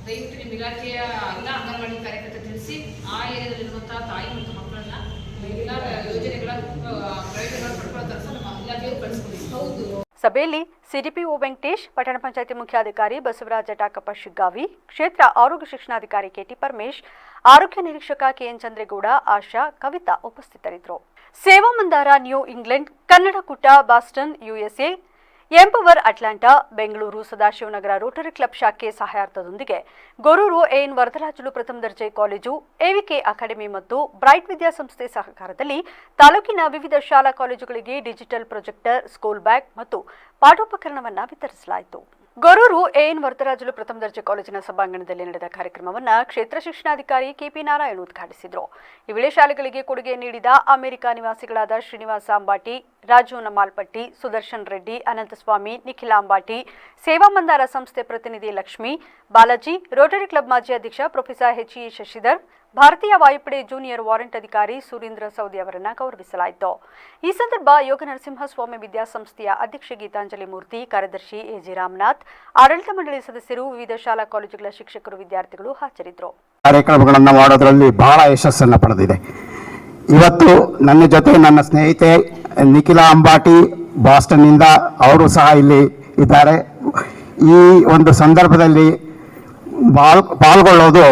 ದಯವಿಟ್ಟು ನಿಮ್ಮ ಇಲಾಖೆಯ ಎಲ್ಲ ಅಂಗನವಾಡಿ ಕಾರ್ಯಕರ್ತ ತಿಳಿಸಿ ಆ ಏರಿಯಾದಲ್ಲಿರುವಂತಹ ತಾಯಿ ಮತ್ತು ಮಕ್ಕಳನ್ನ ಎಲ್ಲ ಯೋಜನೆಗಳ ಪ್ರಯೋಜನ ಪಡ್ಕೊಳ್ಳೋ ತರಹ ನಮ್ಮ ಇಲಾಖೆಯು ಕಳಿಸ್ಕೊಡಿ. ಹೌದು. ಸಭೆಯಲ್ಲಿ ಸಿಡಿಪಿಒ ವೆಂಕಟೇಶ್, ಪಟ್ಟಣ ಪಂಚಾಯಿತಿ ಮುಖ್ಯಾಧಿಕಾರಿ ಬಸವರಾಜ ಟಾಕಪ್ಪ ಶಿಗ್ಗಾವಿ, ಕ್ಷೇತ್ರ ಆರೋಗ್ಯ ಶಿಕ್ಷಣಾಧಿಕಾರಿ ಕೆಟಿ ಪರಮೇಶ್, ಆರೋಗ್ಯ ನಿರೀಕ್ಷಕ ಕೆಎನ್ ಚಂದ್ರೇಗೌಡ, ಆಶಾ, ಕವಿತಾ ಉಪಸ್ಥಿತರಿದ್ದರು. ಸೇವಾ ಮಂದಾರ ನ್ಯೂ ಇಂಗ್ಲೆಂಡ್, ಕನ್ನಡ ಕೂಟ Boston USA, empower Atlanta, Bengaluru Sadashivanagar Rotary club ಶಾಖೆ ಸಹಾಯಾರ್ಥದೊಂದಿಗೆ ಗೊರೂರು ಎಎನ್ ವರದರಾಜುಲು ಪ್ರಥಮ ದರ್ಜೆ ಕಾಲೇಜು, ಎವಿಕೆ ಅಕಾಡೆಮಿ ಮತ್ತು ಬ್ರೈಟ್ ವಿದ್ಯಾಸಂಸ್ಥೆ ಸಹಕಾರದಲ್ಲಿ ತಾಲೂಕಿನ ವಿವಿಧ ಶಾಲಾ ಕಾಲೇಜುಗಳಿಗೆ ಡಿಜಿಟಲ್ ಪ್ರೊಜೆಕ್ಟರ್, ಸ್ಕೂಲ್ ಬ್ಯಾಗ್ ಮತ್ತು ಪಾಠೋಪಕರಣವನ್ನು ವಿತರಿಸಲಾಯಿತು. ಗೊರೂರು ಎಎನ್ ವರದರಾಜುಲು ಪ್ರಥಮ ದರ್ಜೆ ಕಾಲೇಜಿನ ಸಭಾಂಗಣದಲ್ಲಿ ನಡೆದ ಕಾರ್ಯಕ್ರಮವನ್ನು ಕ್ಷೇತ್ರ ಶಿಕ್ಷಣಾಧಿಕಾರಿ ಕೆಪಿ ನಾರಾಯಣ್ ಉದ್ಘಾಟಿಸಿದರು. ಈ ವೇಳೆ ಶಾಲೆಗಳಿಗೆ ಕೊಡುಗೆ ನೀಡಿದ ಅಮೆರಿಕ ನಿವಾಸಿಗಳಾದ ಶ್ರೀನಿವಾಸ ಅಂಬಾಟಿ, ರಾಜು ನಮಾಲ್ಪಟ್ಟಿ, ಸುದರ್ಶನ್ ರೆಡ್ಡಿ, ಅನಂತಸ್ವಾಮಿ, ನಿಖಿಲ ಅಂಬಾಟಿ, ಸೇವಾ ಮಂದಾರ ಸಂಸ್ಥೆ ಪ್ರತಿನಿಧಿ ಲಕ್ಷ್ಮಿ, ಬಾಲಾಜಿ, ರೋಟರಿ ಕ್ಲಬ್ ಮಾಜಿ ಅಧ್ಯಕ್ಷ ಪ್ರೊಫೆಸರ್ ಎಚ್ಇ ಶಶಿಧರ್, ಭಾರತೀಯ ವಾಯುಪಡೆ ಜೂನಿಯರ್ ವಾರೆಂಟ್ ಅಧಿಕಾರಿ ಸುರೀಂದ್ರ ಸೌದಿ ಅವರನ್ನು ಗೌರವಿಸಲಾಯಿತು. ಈ ಸಂದರ್ಭ ಯೋಗ ನರಸಿಂಹಸ್ವಾಮಿ ವಿದ್ಯಾಸಂಸ್ಥೆಯ ಅಧ್ಯಕ್ಷೆ ಗೀತಾಂಜಲಿ ಮೂರ್ತಿ, ಕಾರ್ಯದರ್ಶಿ ಎಜಿ ರಾಮನಾಥ್, ಆಡಳಿತ ಮಂಡಳಿ ಸದಸ್ಯರು, ವಿವಿಧ ಶಾಲಾ ಕಾಲೇಜುಗಳ ಶಿಕ್ಷಕರು, ವಿದ್ಯಾರ್ಥಿಗಳು ಹಾಜರಿದ್ದರು. ಕಾರ್ಯಕ್ರಮಗಳನ್ನು ಮಾಡೋದರಲ್ಲಿ ಬಹಳ ಯಶಸ್ಸನ್ನು ಪಡೆದಿದೆ. ಇವತ್ತು ನನ್ನ ಜೊತೆ ನನ್ನ ಸ್ನೇಹಿತೆ ನಿಖಿಲ ಅಂಬಾಟಿ ಬಾಸ್ಟನ್ನಿಂದ ಅವರು ಸಹ ಇಲ್ಲಿ ಇದ್ದಾರೆ. ಈ ಒಂದು ಸಂದರ್ಭದಲ್ಲಿ ಪಾಲ್ಗೊಳ್ಳೋದು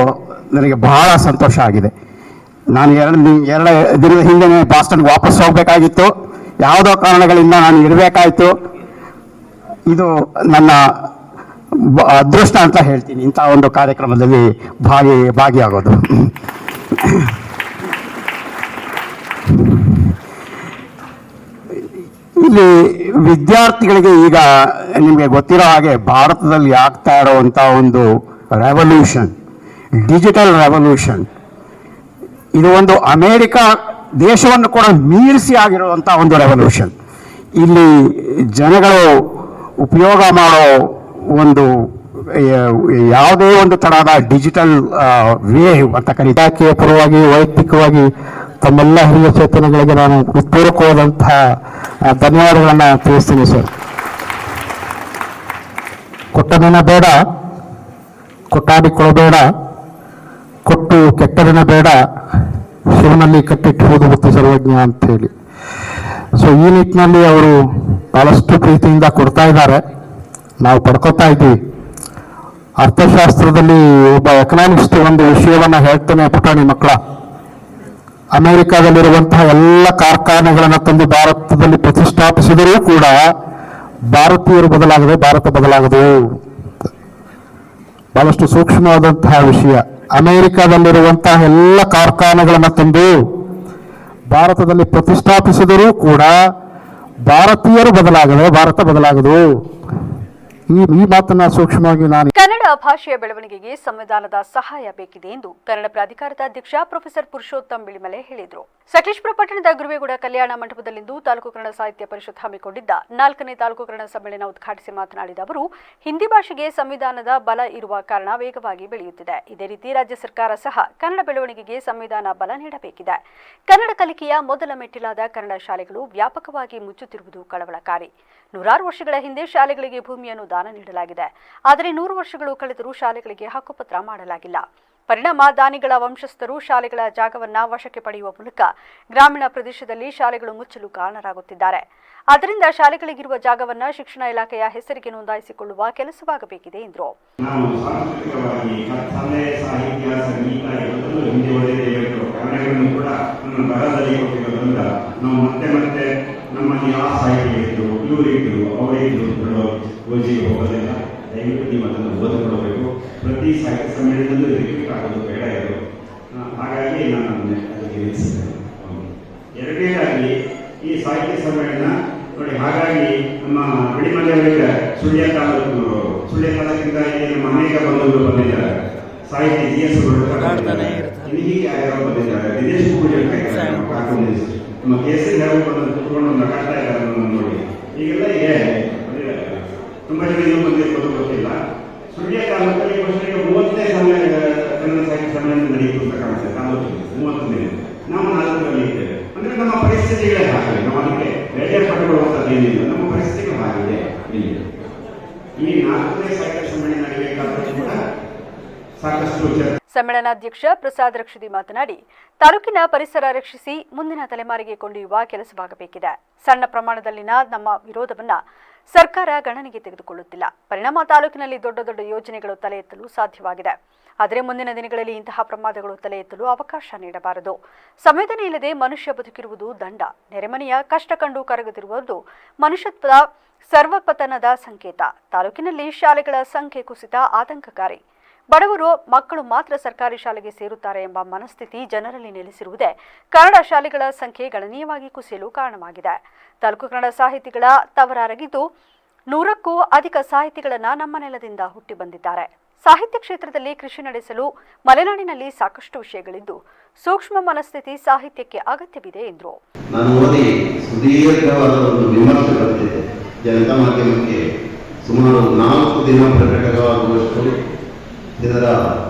ನನಗೆ ಬಹಳ ಸಂತೋಷ ಆಗಿದೆ. ನಾನು ಎರಡು ದಿನದ ಹಿಂದೆ ಬಾಸ್ಟನ್ಗೆ ವಾಪಸ್ ಹೋಗಬೇಕಾಗಿತ್ತು, ಯಾವುದೋ ಕಾರಣಗಳಿಂದ ನಾನು ಇರಬೇಕಾಯಿತು. ಇದು ನನ್ನ ಅದೃಷ್ಟ ಅಂತ ಹೇಳ್ತೀನಿ, ಇಂಥ ಒಂದು ಕಾರ್ಯಕ್ರಮದಲ್ಲಿ ಭಾಗಿಯಾಗೋದು. ಇಲ್ಲಿ ವಿದ್ಯಾರ್ಥಿಗಳಿಗೆ ಈಗ ನಿಮಗೆ ಗೊತ್ತಿರೋ ಹಾಗೆ ಭಾರತದಲ್ಲಿ ಆಗ್ತಾ ಇರುವಂಥ ಒಂದು ರೆವಲ್ಯೂಷನ್, ಡಿಜಿಟಲ್ ರೆವಲ್ಯೂಷನ್, ಇದು ಒಂದು ಅಮೇರಿಕ ದೇಶವನ್ನು ಕೂಡ ಮೀರಿಸಿ ಆಗಿರುವಂಥ ಒಂದು ರೆವಲ್ಯೂಷನ್. ಇಲ್ಲಿ ಜನಗಳು ಉಪಯೋಗ ಮಾಡೋ ಒಂದು ಯಾವುದೇ ಒಂದು ತರಹದ ಡಿಜಿಟಲ್ ವೇವ್ ಅಂತ ಇಲಾಖೆಯ ಪರವಾಗಿ ವೈಯಕ್ತಿಕವಾಗಿ ತಮ್ಮೆಲ್ಲ ಹಿರಿಯ ಚೇತನಗಳಿಗೆ ನಾನು ಹೃತ್ಪೂರ್ವಕವಾದಂತಹ ಧನ್ಯವಾದಗಳನ್ನು ತಿಳಿಸ್ತೀನಿ ಸರ್. ಕೊಟ್ಟದನ ಬೇಡ, ಕೊಟ್ಟಾಡಿಕೊಳ್ಳಬೇಡ, ಕೊಟ್ಟು ಕೆಟ್ಟದನ ಬೇಡ, ಶಿವನಲ್ಲಿ ಕಟ್ಟಿಟ್ಟುವುದು ಮತ್ತು ಸರ್ವಜ್ಞ ಅಂತ ಹೇಳಿ. ಸೊ ಈ ನಿಟ್ಟಿನಲ್ಲಿ ಅವರು ಬಹಳಷ್ಟು ಪ್ರೀತಿಯಿಂದ ಕೊಡ್ತಾ ಇದ್ದಾರೆ, ನಾವು ಪಡ್ಕೊತಾ ಇದ್ದೀವಿ. ಅರ್ಥಶಾಸ್ತ್ರದಲ್ಲಿ ಒಬ್ಬ ಎಕನಾಮಿಕ್ಸ್ಟ್ ಒಂದು ವಿಷಯವನ್ನು ಹೇಳ್ತಾನೆ, ಪುಟಾಣಿ ಮಕ್ಕಳ, ಅಮೆರಿಕಾದಲ್ಲಿರುವಂತಹ ಎಲ್ಲ ಕಾರ್ಖಾನೆಗಳನ್ನು ತಂದು ಭಾರತದಲ್ಲಿ ಪ್ರತಿಷ್ಠಾಪಿಸಿದರೂ ಕೂಡ ಭಾರತೀಯರು ಬದಲಾಗದೆ ಭಾರತ ಬದಲಾಗದು. ಬಹಳಷ್ಟು ಸೂಕ್ಷ್ಮವಾದಂತಹ ವಿಷಯ. ಅಮೆರಿಕಾದಲ್ಲಿರುವಂತಹ ಎಲ್ಲ ಕಾರ್ಖಾನೆಗಳನ್ನು ತಂದು ಭಾರತದಲ್ಲಿ ಪ್ರತಿಷ್ಠಾಪಿಸಿದರೂ ಕೂಡ ಭಾರತೀಯರು ಬದಲಾಗದೆ ಭಾರತ ಬದಲಾಗದು. ಈ ಮಾತನ್ನ ಸೂಕ್ಷ್ಮವಾಗಿ ನಾನು ಕನ್ನಡ ಭಾಷೆಯ ಬೆಳವಣಿಗೆಗೆ ಸಂವಿಧಾನದ ಸಹಾಯ ಬೇಕಿದೆ ಎಂದು ಕನ್ನಡ ಪ್ರಾಧಿಕಾರದ ಅಧ್ಯಕ್ಷ ಪ್ರೊಫೆಸರ್ ಪುರುಷೋತ್ತಮ್ ಬಿಳಿಮಲೆ ಹೇಳಿದರು. ಸಕಲೇಶಪುರ ಪಟ್ಟಣದ ಗುರುವೇಗೌಡ ಕಲ್ಯಾಣ ಮಂಟಪದಲ್ಲಿಂದು ತಾಲೂಕು ಕನ್ನಡ ಸಾಹಿತ್ಯ ಪರಿಷತ್ ಹಮ್ಮಿಕೊಂಡಿದ್ದ 4ನೇ ತಾಲೂಕು ಕನ್ನಡ ಸಮ್ಮೇಳನ ಉದ್ಘಾಟಿಸಿ ಮಾತನಾಡಿದ ಅವರು, ಹಿಂದಿ ಭಾಷೆಗೆ ಸಂವಿಧಾನದ ಬಲ ಇರುವ ಕಾರಣ ವೇಗವಾಗಿ ಬೆಳೆಯುತ್ತಿದೆ. ಇದೇ ರೀತಿ ರಾಜ್ಯ ಸರ್ಕಾರ ಸಹ ಕನ್ನಡ ಬೆಳವಣಿಗೆಗೆ ಸಂವಿಧಾನ ಬಲ ನೀಡಬೇಕಿದೆ. ಕನ್ನಡ ಕಲಿಕೆಯ ಮೊದಲ ಮೆಟ್ಟಿಲಾದ ಕನ್ನಡ ಶಾಲೆಗಳು ವ್ಯಾಪಕವಾಗಿ ಮುಚ್ಚುತ್ತಿರುವುದು ಕಳವಳಕಾರಿ. 100 ವರ್ಷಗಳ ಹಿಂದೆ ಶಾಲೆಗಳಿಗೆ ಭೂಮಿಯನ್ನು ದಾನ ನೀಡಲಾಗಿದೆ. ಆದರೆ 100 ವರ್ಷಗಳು ಕಳೆದರೂ ಶಾಲೆಗಳಿಗೆ ಹಕ್ಕುಪತ್ರ ಮಾಡಲಾಗಿಲ್ಲ. ಪರಿಣಾಮ ದಾನಿಗಳ ವಂಶಸ್ಥರು ಶಾಲೆಗಳ ಜಾಗವನ್ನ ವಶಕ್ಕೆ ಪಡೆಯುವ ಮೂಲಕ ಗ್ರಾಮೀಣ ಪ್ರದೇಶದಲ್ಲಿ ಶಾಲೆಗಳು ಮುಚ್ಚಲು ಕಾರಣರಾಗುತ್ತಿದ್ದಾರೆ. ಆದ್ದರಿಂದ ಶಾಲೆಗಳಿಗಿರುವ ಜಾಗವನ್ನ ಶಿಕ್ಷಣ ಇಲಾಖೆಯ ಹೆಸರಿಗೆ ನೋಂದಾಯಿಸಿಕೊಳ್ಳುವ ಕೆಲಸವಾಗಬೇಕಿದೆ ಎಂದರು. ನಮ್ಮಲ್ಲಿ ಆ ಸಾಹಿತ್ಯ ಇತ್ತು, ಇವರಿದ್ರು, ಅವರಿದ್ರು ಗೋಜಿಗೆ ಹೋಗೋದಿಲ್ಲ. ದಯವಿಟ್ಟು ನೀವು ಅದನ್ನು ಓದಿಕೊಳ್ಳಬೇಕು. ಪ್ರತಿ ಸಾಹಿತ್ಯ ಸಮ್ಮೇಳನದಲ್ಲೂ ರಿಪೀಟ್ ಆಗೋದು ಬೇಡ ಇರೋದು. ಹಾಗಾಗಿ ನಾನು ಅದಕ್ಕೆ ನಿಲ್ಲಿಸಿದ್ದೇನೆ. ಎರಡನೇದಾಗಿ ಈ ಸಾಹಿತ್ಯ ಸಮ್ಮೇಳನ ನೋಡಿ, ಹಾಗಾಗಿ ನಮ್ಮ ಬಿಳಿಮಲೆಯವರಿಗೆ ಸುಳ್ಯ ತಾಲೂಕಿಂದ ಇಲ್ಲಿ ನಮ್ಮ ಅನೇಕ ಬಂಧುಗಳು ಬಂದಿದ್ದಾರೆ. ಸಾಹಿತ್ಯ GS ಹೀಗೆ ಯಾರ್ಯಾರು ಬಂದಿದ್ದಾರೆ. ದಿನೇಶ್ ಪೂಜೆ ನಮ್ಮ ಕೇಸರಿ ಯಾರು ಬಂದು ಕುತ್ಕೊಂಡು ನಗಾಡ್ತಾ ಇದ್ದಾರೆ ನೋಡಿ. ಈಗೆಲ್ಲ ಇದೆ, ತುಂಬ ಜನ ಇನ್ನೂ ಬಂದಿರ್ಬೋದು, ಗೊತ್ತಿಲ್ಲ. ಸುಳ್ಯ ತಾಲೂಕಲ್ಲಿ ವರ್ಷಕ್ಕೆ 30ನೇ ಕನ್ನಡ ಸಾಹಿತ್ಯ ಸಮ್ಮೇಳನ ನಡೆಯುತ್ತೆ ಅಂತ ಕಾಣಿಸ್ತದೆ. ತಾಲೂಕಿಗೆ 30 ನಾವು 4ರಲ್ಲಿ ಇದ್ದೇವೆ. ಅಂದರೆ ನಮ್ಮ ಪರಿಸ್ಥಿತಿಗಳೇ ಹಾಗೆ. ನಾವು ಅದಕ್ಕೆ ಬೇರೆ ಪಟ್ಟುಕೊಳ್ಳುವಂಥದ್ದು ಏನಿಲ್ಲ, ನಮ್ಮ ಪರಿಸ್ಥಿತಿಗಳು ಇಲ್ಲಿ ಈ 4ನೇ ಸಾಹಿತ್ಯ ಸಮ್ಮೇಳನ ನಡೆಯಬೇಕಾದರೂ ಕೂಡ ಸಾಕಷ್ಟು ಸಮ್ಮೇಳನಾಧ್ಯಕ್ಷ ಪ್ರಸಾದ್ ರಕ್ಷಿತಿ ಮಾತನಾಡಿ, ತಾಲೂಕಿನ ಪರಿಸರ ರಕ್ಷಿಸಿ ಮುಂದಿನ ತಲೆಮಾರಿಗೆ ಕೊಂಡೊಯ್ಯುವ ಕೆಲಸವಾಗಬೇಕಿದೆ. ಸಣ್ಣ ಪ್ರಮಾಣದಲ್ಲಿನ ನಮ್ಮ ವಿರೋಧವನ್ನ ಸರ್ಕಾರ ಗಣನೆಗೆ ತೆಗೆದುಕೊಳ್ಳುತ್ತಿಲ್ಲ. ಪರಿಣಾಮ ತಾಲೂಕಿನಲ್ಲಿ ದೊಡ್ಡ ದೊಡ್ಡ ಯೋಜನೆಗಳು ತಲೆ ಎತ್ತಲು ಸಾಧ್ಯವಾಗಿದೆ. ಆದರೆ ಮುಂದಿನ ದಿನಗಳಲ್ಲಿ ಇಂತಹ ಪ್ರಮಾದಗಳು ತಲೆ ಎತ್ತಲು ಅವಕಾಶ ನೀಡಬಾರದು. ಸಂವೇದನೆ ಇಲ್ಲದೆ ಮನುಷ್ಯ ಬದುಕಿರುವುದು ದಂಡ. ನೆರೆಮನೆಯ ಕಷ್ಟ ಕಂಡು ಕರಗದಿರುವುದು ಮನುಷ್ಯತ್ವದ ಸರ್ವಪತನದ ಸಂಕೇತ. ತಾಲೂಕಿನಲ್ಲಿ ಶಾಲೆಗಳ ಸಂಖ್ಯೆ ಕುಸಿತ ಆತಂಕಕಾರಿ. ಬಡವರು ಮಕ್ಕಳು ಮಾತ್ರ ಸರ್ಕಾರಿ ಶಾಲೆಗೆ ಸೇರುತ್ತಾರೆ ಎಂಬ ಮನಸ್ಥಿತಿ ಜನರಲ್ಲಿ ನೆಲೆಸಿರುವುದೇ ಕನ್ನಡ ಶಾಲೆಗಳ ಸಂಖ್ಯೆ ಗಣನೀಯವಾಗಿ ಕುಸಿಯಲು ಕಾರಣವಾಗಿದೆ. ತಾಲೂಕು ಕನ್ನಡ ಸಾಹಿತಿಗಳ ತವರಾಗಿದ್ದು 100ಕ್ಕೂ ಅಧಿಕ ಸಾಹಿತಿಗಳನ್ನು ನಮ್ಮ ನೆಲದಿಂದ ಹುಟ್ಟಿ ಬಂದಿದ್ದಾರೆ. ಸಾಹಿತ್ಯ ಕ್ಷೇತ್ರದಲ್ಲಿ ಕೃಷಿ ನಡೆಸಲು ಮಲೆನಾಡಿನಲ್ಲಿ ಸಾಕಷ್ಟು ವಿಷಯಗಳಿದ್ದು ಸೂಕ್ಷ್ಮ ಮನಸ್ಥಿತಿ ಸಾಹಿತ್ಯಕ್ಕೆ ಅಗತ್ಯವಿದೆ ಎಂದರು. ನಾನು ಓದಿ ಸುದೀರ್ಘವಾದ ಒಂದು ವಿಮರ್ಶೆ ಬರ್ತಿದ್ದೆ. ಜನತಾ ಮಾಧ್ಯಮಕ್ಕೆ ಸುಮಾರು 4 ದಿನ ಪ್ರಕಟವಾಗುವಷ್ಟು ಇದರ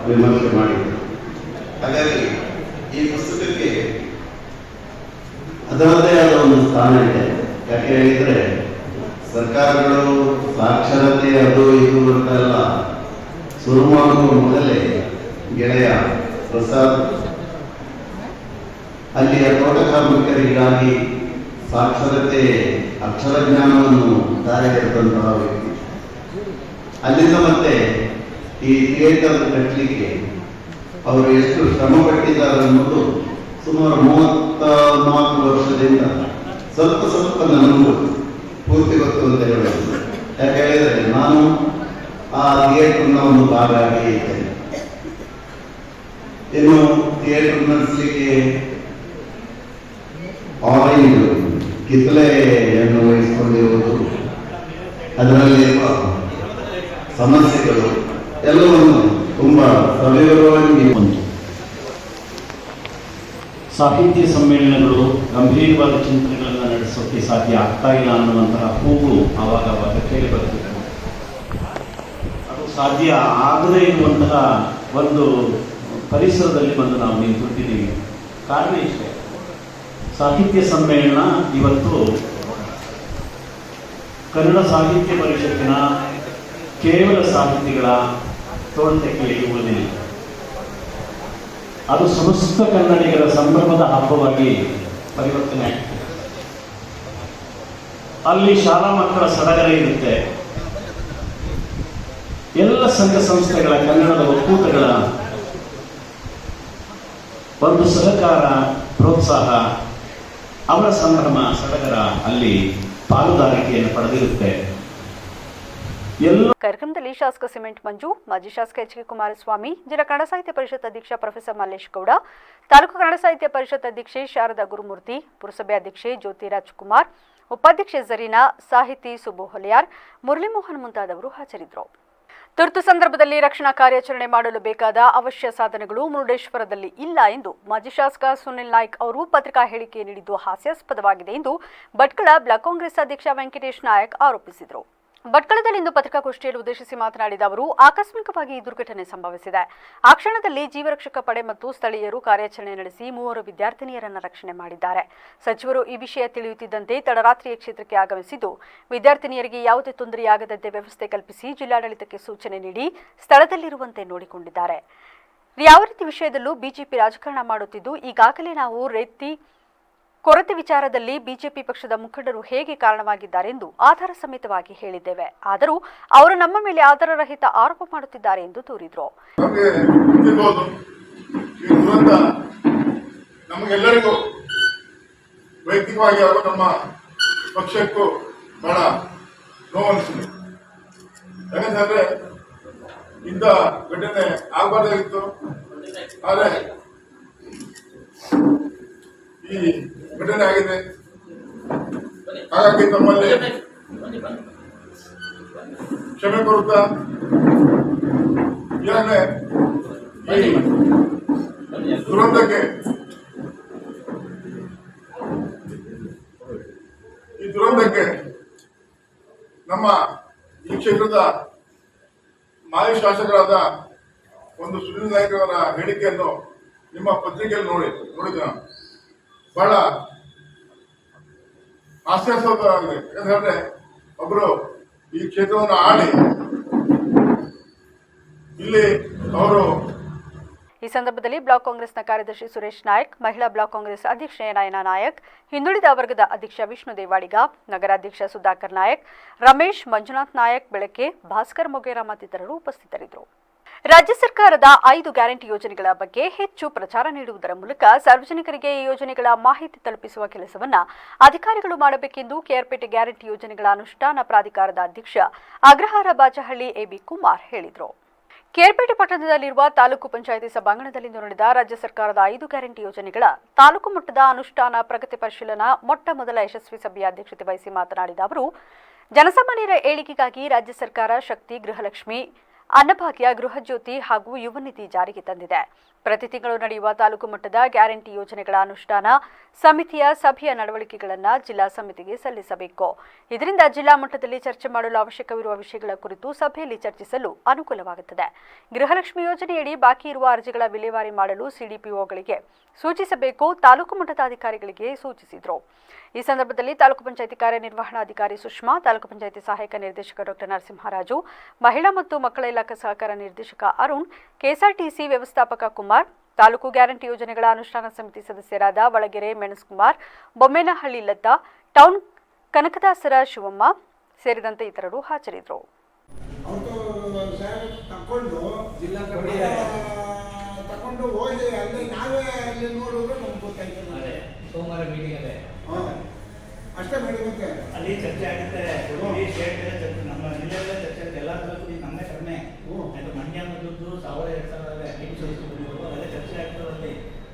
ವಿಮರ್ಶೆ ಮಾಡಿದ್ದೆ. ಹಾಗಾಗಿ ಈ ಪುಸ್ತಕಕ್ಕೆ ಅದರದ್ದೇ ಆದ ಒಂದು ಸ್ಥಾನ ಇದೆ. ಯಾಕೆ ಹೇಳಿದ್ರೆ ಸರ್ಕಾರಗಳು ಸಾಕ್ಷರತೆ ಅದು ಇದು ಅಂತೆಲ್ಲ ಶುರು ಮಾಡುವ ಮೊದಲೇ ಗೆಳೆಯ ಪ್ರಸಾದ್ ಅಲ್ಲಿಯ ತೋಟ ಕಾರ್ಮಿಕರಿಗಾಗಿ ಸಾಕ್ಷರತೆ ಅಕ್ಷರ ಜ್ಞಾನವನ್ನು ದಾರಿಗೆರೆದಂತಹ ವ್ಯಕ್ತಿ. ಅಲ್ಲಿಂದ ಮತ್ತೆ ಈ ಥಿಯೇಟರ್ ಕಟ್ಟಲಿಕ್ಕೆ ಅವರು ಎಷ್ಟು ಶ್ರಮ ಪಟ್ಟಿದ್ದಾರೆ ಅನ್ನೋದು ಸುಮಾರು 34 ವರ್ಷದಿಂದ ಸ್ವಲ್ಪ ನನಗೂ ಪೂರ್ತಿ ಗೊತ್ತು ಅಂತ ಹೇಳಬಹುದು. ಯಾಕೆ ಹೇಳಿದರೆ ನಾನು ಆ ಥಿಯೇಟರ್ನ ಒಂದು ಭಾಗ ಆಗಿ ಇದ್ದೇನೆ. ಇನ್ನು ಥಿಯೇಟರ್ ನಡೆಸಲಿಕ್ಕೆ ಆರೆಂಜ್ ಕಿತ್ತಳೆಯನ್ನು ವಹಿಸಿಕೊಂಡಿರುವುದು, ಅದರಲ್ಲಿರುವ ಸಮಸ್ಯೆಗಳು ಎಲ್ಲವನ್ನು ತುಂಬಾ ಸವಿವರವಾಗಿ ಬಂತು. ಸಾಹಿತ್ಯ ಸಮ್ಮೇಳನಗಳು ಗಂಭೀರವಾದ ಚಿಂತನೆಗಳನ್ನು ನಡೆಸೋಕ್ಕೆ ಸಾಧ್ಯ ಆಗ್ತಾ ಇಲ್ಲ ಅನ್ನುವಂತಹ ಕೂಗು ಆವಾಗ ಕೇಳಿ ಬರ್ತಿದೆ. ಅದು ಸಾಧ್ಯ ಆಗದೇ ಇರುವಂತಹ ಒಂದು ಪರಿಸರದಲ್ಲಿ ಬಂದು ನಾವು ನಿಂತುಬಿಟ್ಟಿದ್ದೀವಿ. ಕಾರಣ ಇಷ್ಟೇ, ಸಾಹಿತ್ಯ ಸಮ್ಮೇಳನ ಇವತ್ತು ಕನ್ನಡ ಸಾಹಿತ್ಯ ಪರಿಷತ್ತಿನ ಕೇವಲ ಸಾಹಿತಿಗಳ ತೋಟಕ್ಕೆ ಉಳಿದಿಲ್ಲ. ಅದು ಸಮಸ್ತ ಕನ್ನಡಿಗರ ಸಂಭ್ರಮದ ಹಬ್ಬವಾಗಿ ಪರಿವರ್ತನೆ ಆಗ್ತದೆ. ಅಲ್ಲಿ ಶಾಲಾ ಮಕ್ಕಳ ಸಡಗರ ಇರುತ್ತೆ. ಎಲ್ಲ ಸಂಘ ಸಂಸ್ಥೆಗಳ ಕನ್ನಡದ ಒಕ್ಕೂಟಗಳ ಒಂದು ಸಹಕಾರ, ಪ್ರೋತ್ಸಾಹ, ಅವರ ಸಂಭ್ರಮ, ಸಡಗರ ಅಲ್ಲಿ ಪಾಲುದಾರಿಕೆಯನ್ನು ಪಡೆದಿರುತ್ತೆ. ಕಾರ್ಯಕ್ರಮದಲ್ಲಿ ಶಾಸಕ ಸಿಮೆಂಟ್ ಮಂಜು, ಮಾಜಿ ಶಾಸಕ ಎಚ್ ಕೆ ಕುಮಾರಸ್ವಾಮಿ, ಜಿಲ್ಲಾ ಕನ್ನಡ ಸಾಹಿತ್ಯ ಪರಿಷತ್ ಅಧ್ಯಕ್ಷ ಪ್ರೊಫೆಸರ್ ಮಲ್ಲೇಶ್ ಗೌಡ, ತಾಲೂಕು ಕನ್ನಡ ಸಾಹಿತ್ಯ ಪರಿಷತ್ ಅಧ್ಯಕ್ಷೆ ಶಾರದಾ ಗುರುಮೂರ್ತಿ, ಪುರಸಭೆ ಅಧ್ಯಕ್ಷೆ ಜ್ಯೋತಿ ರಾಜ್ಕುಮಾರ್, ಉಪಾಧ್ಯಕ್ಷೆ ಜರೀನಾ, ಸಾಹಿತಿ ಸುಬ್ಬು ಹೊಲಿಯಾರ್, ಮುರಳೀಮೋಹನ್ ಮುಂತಾದವರು ಹಾಜರಿದ್ದರು. ತುರ್ತು ಸಂದರ್ಭದಲ್ಲಿ ರಕ್ಷಣಾ ಕಾರ್ಯಾಚರಣೆ ಮಾಡಲು ಬೇಕಾದ ಅವಶ್ಯ ಸಾಧನಗಳು ಮುರುಡೇಶ್ವರದಲ್ಲಿ ಇಲ್ಲ ಎಂದು ಮಾಜಿ ಶಾಸಕ ಸುನಿಲ್ ನಾಯ್ಕ್ ಅವರು ಪತ್ರಿಕಾ ಹೇಳಿಕೆ ನೀಡಿದ್ದು ಹಾಸ್ಯಾಸ್ಪದವಾಗಿದೆ ಎಂದು ಭಟ್ಕಳ ಬ್ಲಾಕ್ ಕಾಂಗ್ರೆಸ್ ಅಧ್ಯಕ್ಷ ವೆಂಕಟೇಶ್ ನಾಯಕ್ ಆರೋಪಿಸಿದರು. ಭಟ್ಕಳದಲ್ಲಿಂದು ಪತ್ರಿಕಾಗೋಷ್ಠಿಯಲ್ಲಿ ಉದ್ದೇಶಿಸಿ ಮಾತನಾಡಿದ ಅವರು, ಆಕಸ್ಮಿಕವಾಗಿ ಈ ದುರ್ಘಟನೆ ಸಂಭವಿಸಿದೆ. ಆ ಕ್ಷಣದಲ್ಲಿ ಜೀವರಕ್ಷಕ ಪಡೆ ಮತ್ತು ಸ್ಥಳೀಯರು ಕಾರ್ಯಾಚರಣೆ ನಡೆಸಿ 3 ವಿದ್ಯಾರ್ಥಿನಿಯರನ್ನು ರಕ್ಷಣೆ ಮಾಡಿದ್ದಾರೆ. ಸಚಿವರು ಈ ವಿಷಯ ತಿಳಿಯುತ್ತಿದ್ದಂತೆ ತಡರಾತ್ರಿಯ ಕ್ಷೇತ್ರಕ್ಕೆ ಆಗಮಿಸಿದ್ದು ವಿದ್ಯಾರ್ಥಿನಿಯರಿಗೆ ಯಾವುದೇ ತೊಂದರೆಯಾಗದಂತೆ ವ್ಯವಸ್ಥೆ ಕಲ್ಪಿಸಿ ಜಿಲ್ಲಾಡಳಿತಕ್ಕೆ ಸೂಚನೆ ನೀಡಿ ಸ್ಥಳದಲ್ಲಿರುವಂತೆ ನೋಡಿಕೊಂಡಿದ್ದಾರೆ. ಯಾವ ರೀತಿ ವಿಷಯದಲ್ಲೂ ಬಿಜೆಪಿ ರಾಜಕಾರಣ ಮಾಡುತ್ತಿದ್ದು, ಈಗಾಗಲೇ ನಾವು ಕೊರತೆ ವಿಚಾರದಲ್ಲಿ ಬಿಜೆಪಿ ಪಕ್ಷದ ಮುಖಂಡರು ಹೇಗೆ ಕಾರಣವಾಗಿದ್ದಾರೆಂದು ಆಧಾರ ಸಮೇತವಾಗಿ ಹೇಳಿದ್ದೇವೆ. ಆದರೂ ಅವರು ನಮ್ಮ ಮೇಲೆ ಆಧಾರರಹಿತ ಆರೋಪ ಮಾಡುತ್ತಿದ್ದಾರೆ ಎಂದು ದೂರಿದರು. ನಮಗೆಲ್ಲರಿಗೂ ವೈಯಕ್ತಿಕವಾಗಿ ಹಾಗೂ ನಮ್ಮ ಪಕ್ಷಕ್ಕೂ ಬಹಳ ನೋವನಿಸಿದೆ. ಯಾಕಂತಂದ್ರೆ ಇಂಥ ಘಟನೆ ಆಗಬಾರ್ದಾಗಿತ್ತು. ಆದರೆ ಈ ಘಟನೆ ಆಗಿದೆ. ಹಾಗಾಗಿ ತಮ್ಮಲ್ಲಿ ಕ್ಷಮೆ ಕೋರುತ್ತಾ ಈಗಾಗಲೇ ಈ ದುರಂತಕ್ಕೆ ನಮ್ಮ ಈ ಕ್ಷೇತ್ರದ ಮಾಜಿ ಶಾಸಕರಾದ ಒಂದು ಸುನಿಲ್ ನಾಯ್ಕ್ ಅವರ ಹೇಳಿಕೆಯನ್ನು ನಿಮ್ಮ ಪತ್ರಿಕೆಯಲ್ಲಿ ನೋಡಿದ್ದೆ. ಬಹಳ ಹಾಸ್ಯಾಸ್ಪದವಾಗಿದೆ. ಯಾಕಂದ್ರೆ ಒಬ್ಬರು ಈ ಕ್ಷೇತ್ರವನ್ನು ಆಳಿ ಇಲ್ಲಿ ಅವರು. ಈ ಸಂದರ್ಭದಲ್ಲಿ ಬ್ಲಾಕ್ ಕಾಂಗ್ರೆಸ್ನ ಕಾರ್ಯದರ್ಶಿ ಸುರೇಶ್ ನಾಯಕ್, ಮಹಿಳಾ ಬ್ಲಾಕ್ ಕಾಂಗ್ರೆಸ್ ಅಧ್ಯಕ್ಷೆ ನಯನಾ ನಾಯಕ್, ಹಿಂದುಳಿದ ವರ್ಗದ ಅಧ್ಯಕ್ಷ ವಿಷ್ಣು ದೇವಾಡಿಗ, ನಗರಾಧ್ಯಕ್ಷ ಸುಧಾಕರ್ ನಾಯಕ್, ರಮೇಶ್, ಮಂಜುನಾಥ್ ನಾಯಕ್, ಬೆಳಕೆ, ಭಾಸ್ಕರ್ ಮೊಗೇರಾ ಮತ್ತಿತರರು ಉಪಸ್ಥಿತರಿದ್ದರು. ರಾಜ್ಯ ಸರ್ಕಾರದ 5 ಗ್ಯಾರಂಟಿ ಯೋಜನೆಗಳ ಬಗ್ಗೆ ಹೆಚ್ಚು ಪ್ರಚಾರ ನೀಡುವುದರ ಮೂಲಕ ಸಾರ್ವಜನಿಕರಿಗೆ ಈ ಯೋಜನೆಗಳ ಮಾಹಿತಿ ತಲುಪಿಸುವ ಕೆಲಸವನ್ನ ಅಧಿಕಾರಿಗಳು ಮಾಡಬೇಕೆಂದು ಕೆಆರ್ಪೇಟೆ ಗ್ಯಾರಂಟಿ ಯೋಜನೆಗಳ ಅನುಷ್ಠಾನ ಪ್ರಾಧಿಕಾರದ ಅಧ್ಯಕ್ಷ ಅಗ್ರಹಾರ ಬಾಚಹಳ್ಳಿ ಎಬಿ ಕುಮಾರ್ ಹೇಳಿದರು. ಕೆಆರ್ಪೇಟೆ ಪಟ್ಟಣದಲ್ಲಿರುವ ತಾಲೂಕು ಪಂಚಾಯಿತಿ ಸಭಾಂಗಣದಲ್ಲಿಂದು ನಡೆದ ರಾಜ್ಯ ಸರ್ಕಾರದ 5 ಗ್ಯಾರಂಟಿ ಯೋಜನೆಗಳ ತಾಲೂಕು ಮಟ್ಟದ ಅನುಷ್ಠಾನ ಪ್ರಗತಿ ಪರಿಶೀಲನಾ ಮೊಟ್ಟಮೊದಲ ಯಶಸ್ವಿ ಸಭೆಯ ಅಧ್ಯಕ್ಷತೆ ವಹಿಸಿ ಮಾತನಾಡಿದ ಅವರು, ಜನಸಾಮಾನ್ಯರ ಏಳಿಗೆಗಾಗಿ ರಾಜ್ಯ ಸರ್ಕಾರ ಶಕ್ತಿ, ಗೃಹಲಕ್ಷ್ಮಿ, ಅನ್ನಭಾಗ್ಯ, ಗೃಹಜ್ಯೋತಿ ಹಾಗೂ ಯುವ ನಿಧಿ ಜಾರಿಗೆ ತಂದಿದೆ. ಪ್ರತಿ ತಿಂಗಳು ನಡೆಯುವ ತಾಲೂಕು ಮಟ್ಟದ ಗ್ಯಾರಂಟಿ ಯೋಜನೆಗಳ ಅನುಷ್ಠಾನ ಸಮಿತಿಯ ಸಭೆಯ ನಡವಳಿಕೆಗಳನ್ನು ಜಿಲ್ಲಾ ಸಮಿತಿಗೆ ಸಲ್ಲಿಸಬೇಕು. ಇದರಿಂದ ಜಿಲ್ಲಾ ಮಟ್ಟದಲ್ಲಿ ಚರ್ಚೆ ಮಾಡಲು ಅವಶ್ಯಕವಿರುವ ವಿಷಯಗಳ ಕುರಿತು ಸಭೆಯಲ್ಲಿ ಚರ್ಚಿಸಲು ಅನುಕೂಲವಾಗುತ್ತದೆ. ಗೃಹಲಕ್ಷ್ಮಿ ಯೋಜನೆಯಡಿ ಬಾಕಿ ಇರುವ ಅರ್ಜಿಗಳ ವಿಲೇವಾರಿ ಮಾಡಲು ಸಿಡಿಪಿಒಗಳಿಗೆ ಸೂಚಿಸಬೇಕು, ತಾಲೂಕು ಮಟ್ಟದ ಅಧಿಕಾರಿಗಳಿಗೆ ಸೂಚಿಸಿದರು. ಈ ಸಂದರ್ಭದಲ್ಲಿ ತಾಲೂಕು ಪಂಚಾಯಿತಿ ಕಾರ್ಯನಿರ್ವಹಣಾಧಿಕಾರಿ ಸುಷ್ಮಾ, ತಾಲೂಕು ಪಂಚಾಯಿತಿ ಸಹಾಯಕ ನಿರ್ದೇಶಕ ಡಾಕ್ಟರ್ ನರಸಿಂಹರಾಜು, ಮಹಿಳಾ ಮತ್ತು ಮಕ್ಕಳ ಇಲಾಖೆ ಸಹಕಾರ ನಿರ್ದೇಶಕ ಅರುಣ್, ಕೆಎಸ್ಆರ್ಟಿಸಿ ವ್ಯವಸ್ಥಾಪಕ ಕುಮಾರ್, ತಾಲೂಕು ಗ್ಯಾರಂಟಿ ಯೋಜನೆಗಳ ಅನುಷ್ಠಾನ ಸಮಿತಿ ಸದಸ್ಯರಾದ ಒಳಗೆರೆ ಮೆಣಸ್ಕುಮಾರ್, ಬೊಮ್ಮೇನಹಳ್ಳಿ ಲತಾ, ಟೌನ್ ಕನಕದಾಸರ ಶಿವಮ್ಮ ಸೇರಿದಂತೆ ಇತರರು ಹಾಜರಿದ್ದರು. ಸೋಮವಾರ ಮೀಟಿಂಗ್ ಅದೇ ಅಷ್ಟೇ ಮತ್ತೆ ಅಲ್ಲಿ ಚರ್ಚೆ ಆಗುತ್ತೆ. ನಮ್ಮ ಜಿಲ್ಲೆಯಲ್ಲೇ ಚರ್ಚೆ ಆಗುತ್ತೆ. ಎಲ್ಲ ತಾಲೂಕು ನಮ್ಮೇ ಕಡಿಮೆ ಆಯ್ತು. ಮಂಡ್ಯ ಮದ್ದದ್ದು 1000-2000 ಅಲ್ಲೇ ಚರ್ಚೆ ಆಗ್ತದೆ.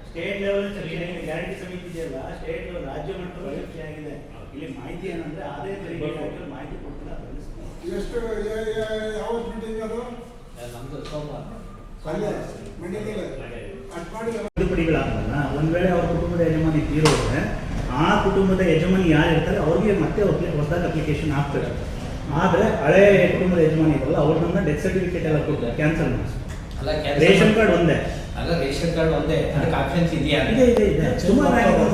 ಸ್ಟೇಟ್ ಲೆವೆಲ್ ಚರ್ಚೆ ಆಗಿದೆ. ಗ್ಯಾರಂಟಿ ಸಮಿತಿ ಇದೆಯಲ್ಲ, ಸ್ಟೇಟ್ ಲೆವೆಲ್ ರಾಜ್ಯ ಮಟ್ಟದಲ್ಲಿ ಚರ್ಚೆ ಆಗಿದೆ. ಇಲ್ಲಿ ಮಾಹಿತಿ ಏನಂದ್ರೆ ಆದಾಯ ತೆರಿಗೆ ಇಲಾಖೆ ಮಾಹಿತಿ ಕೊಡ್ತಿಲ್ಲ. ಎಷ್ಟು ಯಾವ ಮೀಟಿಂಗ್ ಅದು? ನಮ್ದು ಸೋಮವಾರ ತಿದ್ದುಪಡಿಗಳಾಗಲ್ಲ. ಒಂದ್ ವೇಳೆ ಅವ್ರ ಕುಟುಂಬದ ಯಜಮಾನಿ ತೀರೋದ್ರೆ ಆ ಕುಟುಂಬದ ಯಜಮಾನಿ ಯಾರು ಇರ್ತಾರೆ ಅವ್ರಿಗೆ ಮತ್ತೆ ಹೊಸದಾಗಿ ಅಪ್ಲಿಕೇಶನ್ ಹಾಕ್ತಾರೆ. ಆದ್ರೆ ಹಳೆ ಕುಟುಂಬದ ಯಜಮಾನಿ ಇರಲ್ಲ, ಅವ್ರನ್ನ ಡೆತ್ ಸರ್ಟಿಫಿಕೇಟ್ ಎಲ್ಲ ಕೊಡ್ತಾರೆ, ಕ್ಯಾನ್ಸಲ್ ಮಾಡಿಸಿ. ರೇಷನ್ ಕಾರ್ಡ್ ಒಂದೇ ಅಲ್ಲ, ರೇಷನ್ ಕಾರ್ಡ್ ಒಂದೇ, ಅದಕ್ಕೆ ಆಪ್ಷನ್ಸ್ ಇದೆಯಾ? ಇದೆ. ಸುಮಾರಾಗಿದೆ.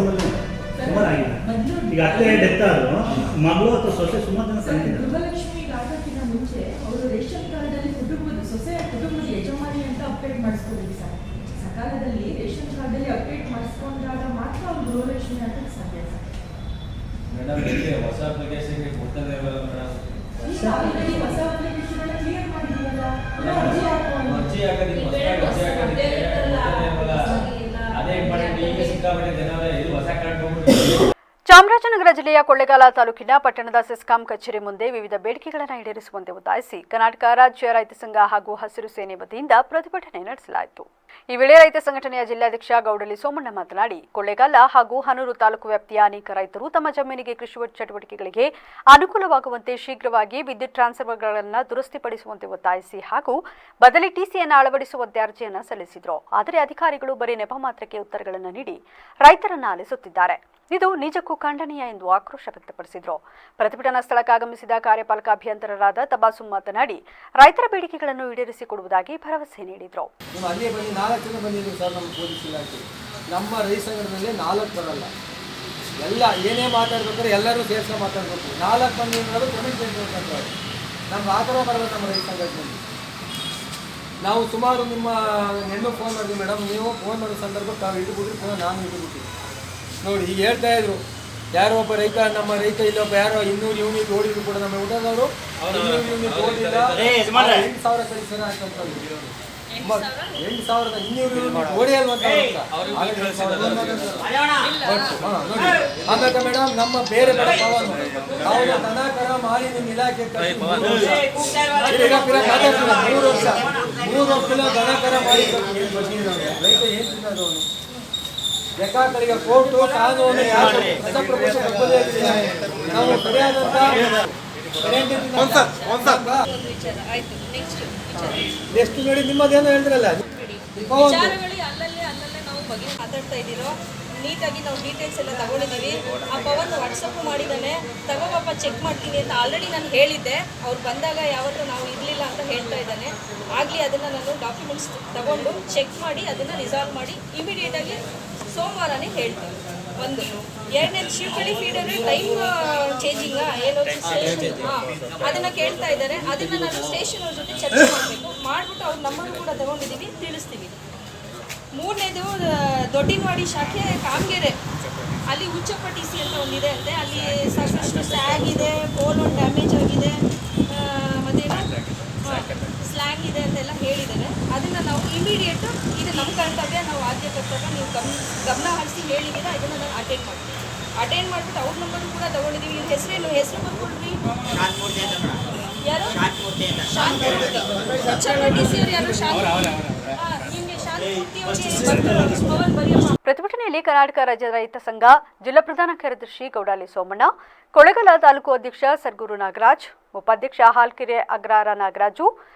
ಈಗ ಅತ್ತೆ ಡೆತ್ ಆದ್ರು ಮಗಳು ಅಥವಾ ಸೊಸೆ ಸುಮಾರು ಜನ ಸಂಖ್ಯೆ. ಗೃಹಲಕ್ಷ್ಮಿ ಆಗೋಕ್ಕಿಂತ ಮುಂಚೆ ಅವರು ರೇಷನ್ ಕಾರ್ಡ್ ಅಲ್ಲಿ ಕುಟುಂಬದ ಸೊಸೆ ಕುಟುಂಬದ ಯಜಮಾನಿ ಅಂತ ಅಪ್ಡೇಟ್ ಮಾಡಿಸ್ಕೊಬೇಕು ಸರ್. ಸಕಾಲದಲ್ಲಿ ರೇಷನ್ ಕಾರ್ಡ್ ಅಲ್ಲಿ ಅಪ್ಡೇಟ್ ಮಾಡಿಸ್ಕೊಂಡಾಗ ಮಾತ್ರ ಅವ್ರು ಗೃಹಲಕ್ಷ್ಮಿ ಅಂತ ಸಾಧ್ಯ ಸರ್. ಮೇಡಮ್ ಹೊಸ ಅಪ್ಲಿಕೇಶನ್ ಕೊಡ್ತಾನೆ ಮೇಡಮ್. ಈಗ ಆಲ್ರೆಡಿ ಹೊಸ ಅಪ್ಲಿಕೇಶನ್ ಕ್ಲಿಯರ್ ಮಾಡಿದೀವಲ್ಲ, ಅರ್ಜಿ ಹಾಕೋದಕ್ಕೆ ಅದೇ ಇಂಪಾರ್ಟೆಂಟ್. ಈಗ ಸಿಕ್ಕಾಪಟ್ಟೆ ಜನ ಇದು ಹೊಸ ಕಾರ್ಡ್ ಹೋಗ್ಬಿಟ್ಟು. ಚಾಮರಾಜನಗರ ಜಿಲ್ಲೆಯ ಕೊಳ್ಳೇಗಾಲ ತಾಲೂಕಿನ ಪಟ್ಟಣದ ಸೆಸ್ಕಾಂ ಕಚೇರಿ ಮುಂದೆ ವಿವಿಧ ಬೇಡಿಕೆಗಳನ್ನು ಈಡೇರಿಸುವಂತೆ ಒತ್ತಾಯಿಸಿ ಕರ್ನಾಟಕ ರಾಜ್ಯ ರೈತ ಸಂಘ ಹಾಗೂ ಹಸಿರು ಸೇನೆ ವತಿಯಿಂದ ಪ್ರತಿಭಟನೆ ನಡೆಸಲಾಯಿತು. ಈ ವೇಳೆ ರೈತ ಸಂಘಟನೆಯ ಜಿಲ್ಲಾಧ್ಯಕ್ಷ ಗೌಡಲಿ ಸೋಮಣ್ಣ ಮಾತನಾಡಿ, ಕೊಳ್ಳೇಗಾಲ ಹಾಗೂ ಹನೂರು ತಾಲೂಕು ವ್ಯಾಪ್ತಿಯ ಅನೇಕ ರೈತರು ತಮ್ಮ ಜಮೀನಿಗೆ ಕೃಷಿ ಚಟುವಟಿಕೆಗಳಿಗೆ ಅನುಕೂಲವಾಗುವಂತೆ ಶೀಘ್ರವಾಗಿ ವಿದ್ಯುತ್ ಟ್ರಾನ್ಸ್ಫಾರ್ಮರ್ಗಳನ್ನು ದುರಸ್ತಿಪಡಿಸುವಂತೆ ಒತ್ತಾಯಿಸಿ ಹಾಗೂ ಬದಲಿ ಟಿಸಿಯನ್ನು ಅಳವಡಿಸುವಂತೆ ಅರ್ಜಿಯನ್ನು ಸಲ್ಲಿಸಿದರು. ಆದರೆ ಅಧಿಕಾರಿಗಳು ಬರೀ ನೆಪ ಮಾತ್ರಕ್ಕೆ ಉತ್ತರಗಳನ್ನು ನೀಡಿ ರೈತರನ್ನು ಆಲಿಸುತ್ತಿದ್ದಾರೆ. ಇದು ನಿಜಕ್ಕೂ ಖಂಡನೀಯ ಎಂದು ಆಕ್ರೋಶ ವ್ಯಕ್ತಪಡಿಸಿದರು. ಪ್ರತಿಭಟನಾ ಸ್ಥಳಕ್ಕೆ ಆಗಮಿಸಿದ ಕಾರ್ಯಪಾಲಕ ಅಭಿಯಂತರರಾದ ತಬಾಸುಂ ಮಾತನಾಡಿ, ರೈತರ ಬೇಡಿಕೆಗಳನ್ನು ಈಡೇರಿಸಿಕೊಡುವುದಾಗಿ ಭರವಸೆ ನೀಡಿದರು. ಅಲ್ಲೇ ಬನ್ನಿ, 4 ಜನ ಬಂದಿದ್ರು ಸರ್ ನಮ್ಮ ಪೊಲೀಸ್ ಇಲಾಖೆ. ನಮ್ಮ ರೈತ ಸಂಘಟನೆಯಲ್ಲಿ 4 ಬರಲ್ಲ. ಎಲ್ಲ ಏನೇ ಮಾತಾಡ್ಬೇಕಾದ್ರೆ ಎಲ್ಲರೂ ಸೇರಿಸಿ ಮಾತಾಡಬೇಕು. 4 ಬಂದಿರೋದು ಪೇಮೆಂಟ್ ಮಾಡ್ತಾರೆ. ನಮ್ಗೆ ಆ ಥರ ಬರಲ್ಲ ನಮ್ಮ ರೈತ ಸಂಘಟನೆಯಲ್ಲಿ. ನಾವು ಸುಮಾರು ನಿಮ್ಮ ಹೆಣ್ಣು ಫೋನ್ ಮಾಡಿದ್ವಿ ಮೇಡಮ್, ನೀವು ಫೋನ್ ಮಾಡೋ ಸಂದರ್ಭಕ್ಕೆ ನಾವು ಇಟ್ಬಿಟ್ರಿ, ಪುನಃ ನಾನು ಇಟ್ಬಿಟ್ಟು ನೋಡಿ ಈಗ ಹೇಳ್ತಾ ಇದ್ರು. ಯಾರೋ ಒಬ್ಬ ರೈತ, ನಮ್ಮ ರೈತ ಇಲ್ಲೊಬ್ಬ ಯಾರೋ 200 ಯೂನಿಟ್ ಓಡಿದ್ರು ಕೂಡ ನಮ್ಮ ಊಟದವರು 200 ಯೂನಿಟ್ ಓಡಿಲ್ಲ, 8,000 ಕಳಿಸೋಣ ಅಂತಂತಂದು 8,200 ಯೂನಿಟ್ ಓಡಿಯಲ್ವಂತ. ಆಮೇಲೆ ಮೇಡಮ್ ನಮ್ಮ ಬೇರೆ ಬೇರೆ ನಾವು ದನ ಕರ ಮಾಡಿ ನಿಮ್ಮ ಇಲಾಖೆ 3 ವರ್ಷ ದನ ಕರ ಮಾಡಿ ರೈತ ಏನ್ ತಿನ್ನೋದು? ಲೆಕ್ಕಾಕರಿಗೆ ಕೋರ್ಟು ಕಾನೂನು ನಾವು ಸರಿಯಾದಂತ ಎಷ್ಟು ನೋಡಿ ನಿಮ್ಮದೇನೋ ಹೇಳಿದ್ರಲ್ಲ ಅಲ್ಲಲ್ಲೇ ನಾವು ಬಗ್ಗೆ ಮಾತಾಡ್ತಾ ಇದ್ದೀರೋ ನೀಟಾಗಿ ನಾವು ಡೀಟೇಲ್ಸ್ ಎಲ್ಲ ತಗೊಂಡಿದ್ದೀವಿ. ಆ ಪವನ್ ವಾಟ್ಸಪ್ ಮಾಡಿದ್ದಾನೆ, ತಗೋಬಪ್ಪ ಚೆಕ್ ಮಾಡ್ತೀನಿ ಅಂತ ಆಲ್ರೆಡಿ ನಾನು ಹೇಳಿದ್ದೆ. ಅವ್ರು ಬಂದಾಗ ಯಾವತ್ತೂ ನಾವು ಇರಲಿಲ್ಲ ಅಂತ ಹೇಳ್ತಾ ಇದ್ದಾನೆ. ಆಗಲಿ ಅದನ್ನು ನಾನು ಡಾಕ್ಯುಮೆಂಟ್ಸ್ ತಗೊಂಡು ಚೆಕ್ ಮಾಡಿ ಅದನ್ನು ರಿಸಾಲ್ವ್ ಮಾಡಿ ಇಮಿಡಿಯೇಟಾಗಿ ಸೋಮವಾರನೇ ಹೇಳ್ತೀನಿ. 1 2ನೇ ಶಿವಕಳಿ ಫೀಡರ್ ಟೈಮ್ ಚೇಂಜಿಂಗ್ ಏನೋ ಅದನ್ನ ಕೇಳ್ತಾ ಇದ್ದಾರೆ. ಅದನ್ನ ನಾನು ಸ್ಟೇಷನ್ ಅವ್ರ ಜೊತೆ ಚರ್ಚೆ ಮಾಡಬೇಕು, ಮಾಡಿಬಿಟ್ಟು ಅವ್ರ ನಂಬರ್ ಕೂಡ ತಗೊಂಡಿದ್ದೀವಿ, ತಿಳಿಸ್ತೀವಿ. ಮೂರನೇದು ದೊಡ್ಡಿನವಾಡಿ ಶಾಖೆ ಕಾಮಗೆರೆ, ಅಲ್ಲಿ ಉಚ್ಚಪಟ್ಟಿ ಸಿ ಅಂತ ಒಂದಿದೆ ಅಂತೆ. ಅಲ್ಲಿ ಸಾಕಷ್ಟು ಸ್ಯಾಗ್ ಇದೆ, ಬೋಲೋನ್ ಡ್ಯಾಮೇಜ್ ಆಗಿದೆ, ಮತ್ತೇನು ಸ್ಲ್ಯಾಂಗ್ ಇದೆ ಅಂತೆಲ್ಲ ಹೇಳಿದ್ದಾರೆ. ಅದನ್ನು ನಾವು ಇಮಿಡಿಯೇಟು, ಇದು ನಮ್ಮ ಕರ್ತವ್ಯ, ನಾವು ಆದ್ಯ ಕರ್ತವ್ಯ, ನೀವು ಗಮನ ಹರಿಸಿ ಹೇಳಿದ್ದೀರಾ, ಇದನ್ನು ನಾನು ಅಟೆಂಡ್ ಮಾಡ್ತೀನಿ. ಅಟೆಂಡ್ ಮಾಡಿಬಿಟ್ಟು ಅವ್ರ ನಂಬರು ಕೂಡ ತೊಗೊಂಡಿದ್ದೀವಿ. ಇವ್ರ ಹೆಸರು ಬರ್ಕೊಡ್ರಿ. ಯಾರು? ಶಾಂತಮೂರ್ತಿ. ಉಚ್ಚಪಟ್ಟಿ ಸಿ ಅವ್ರು ಯಾರು? ನಿಮಗೆ ಶಾಂತಮೂರ್ತಿ ಅವರಿಗೆ ಪವನ್ ಬರೆಯಮ್ಮ. ಪ್ರತಿಭಟನೆಯಲ್ಲಿ ಕರ್ನಾಟಕ ರಾಜ್ಯ ರೈತ ಸಂಘ ಜಿಲ್ಲಾ ಪ್ರಧಾನ ಕಾರ್ಯದರ್ಶಿ ಗೌಡಾಲಿ ಸೋಮಣ್ಣ, ಕೊಳ್ಳೇಗಾಲ ತಾಲೂಕು ಅಧ್ಯಕ್ಷ ಸರ್ಗೂರು ನಾಗರಾಜ್, ಉಪಾಧ್ಯಕ್ಷ ಹಾಲ್ಕೆರೆ ಅಗ್ರಾರ ನಾಗರಾಜು,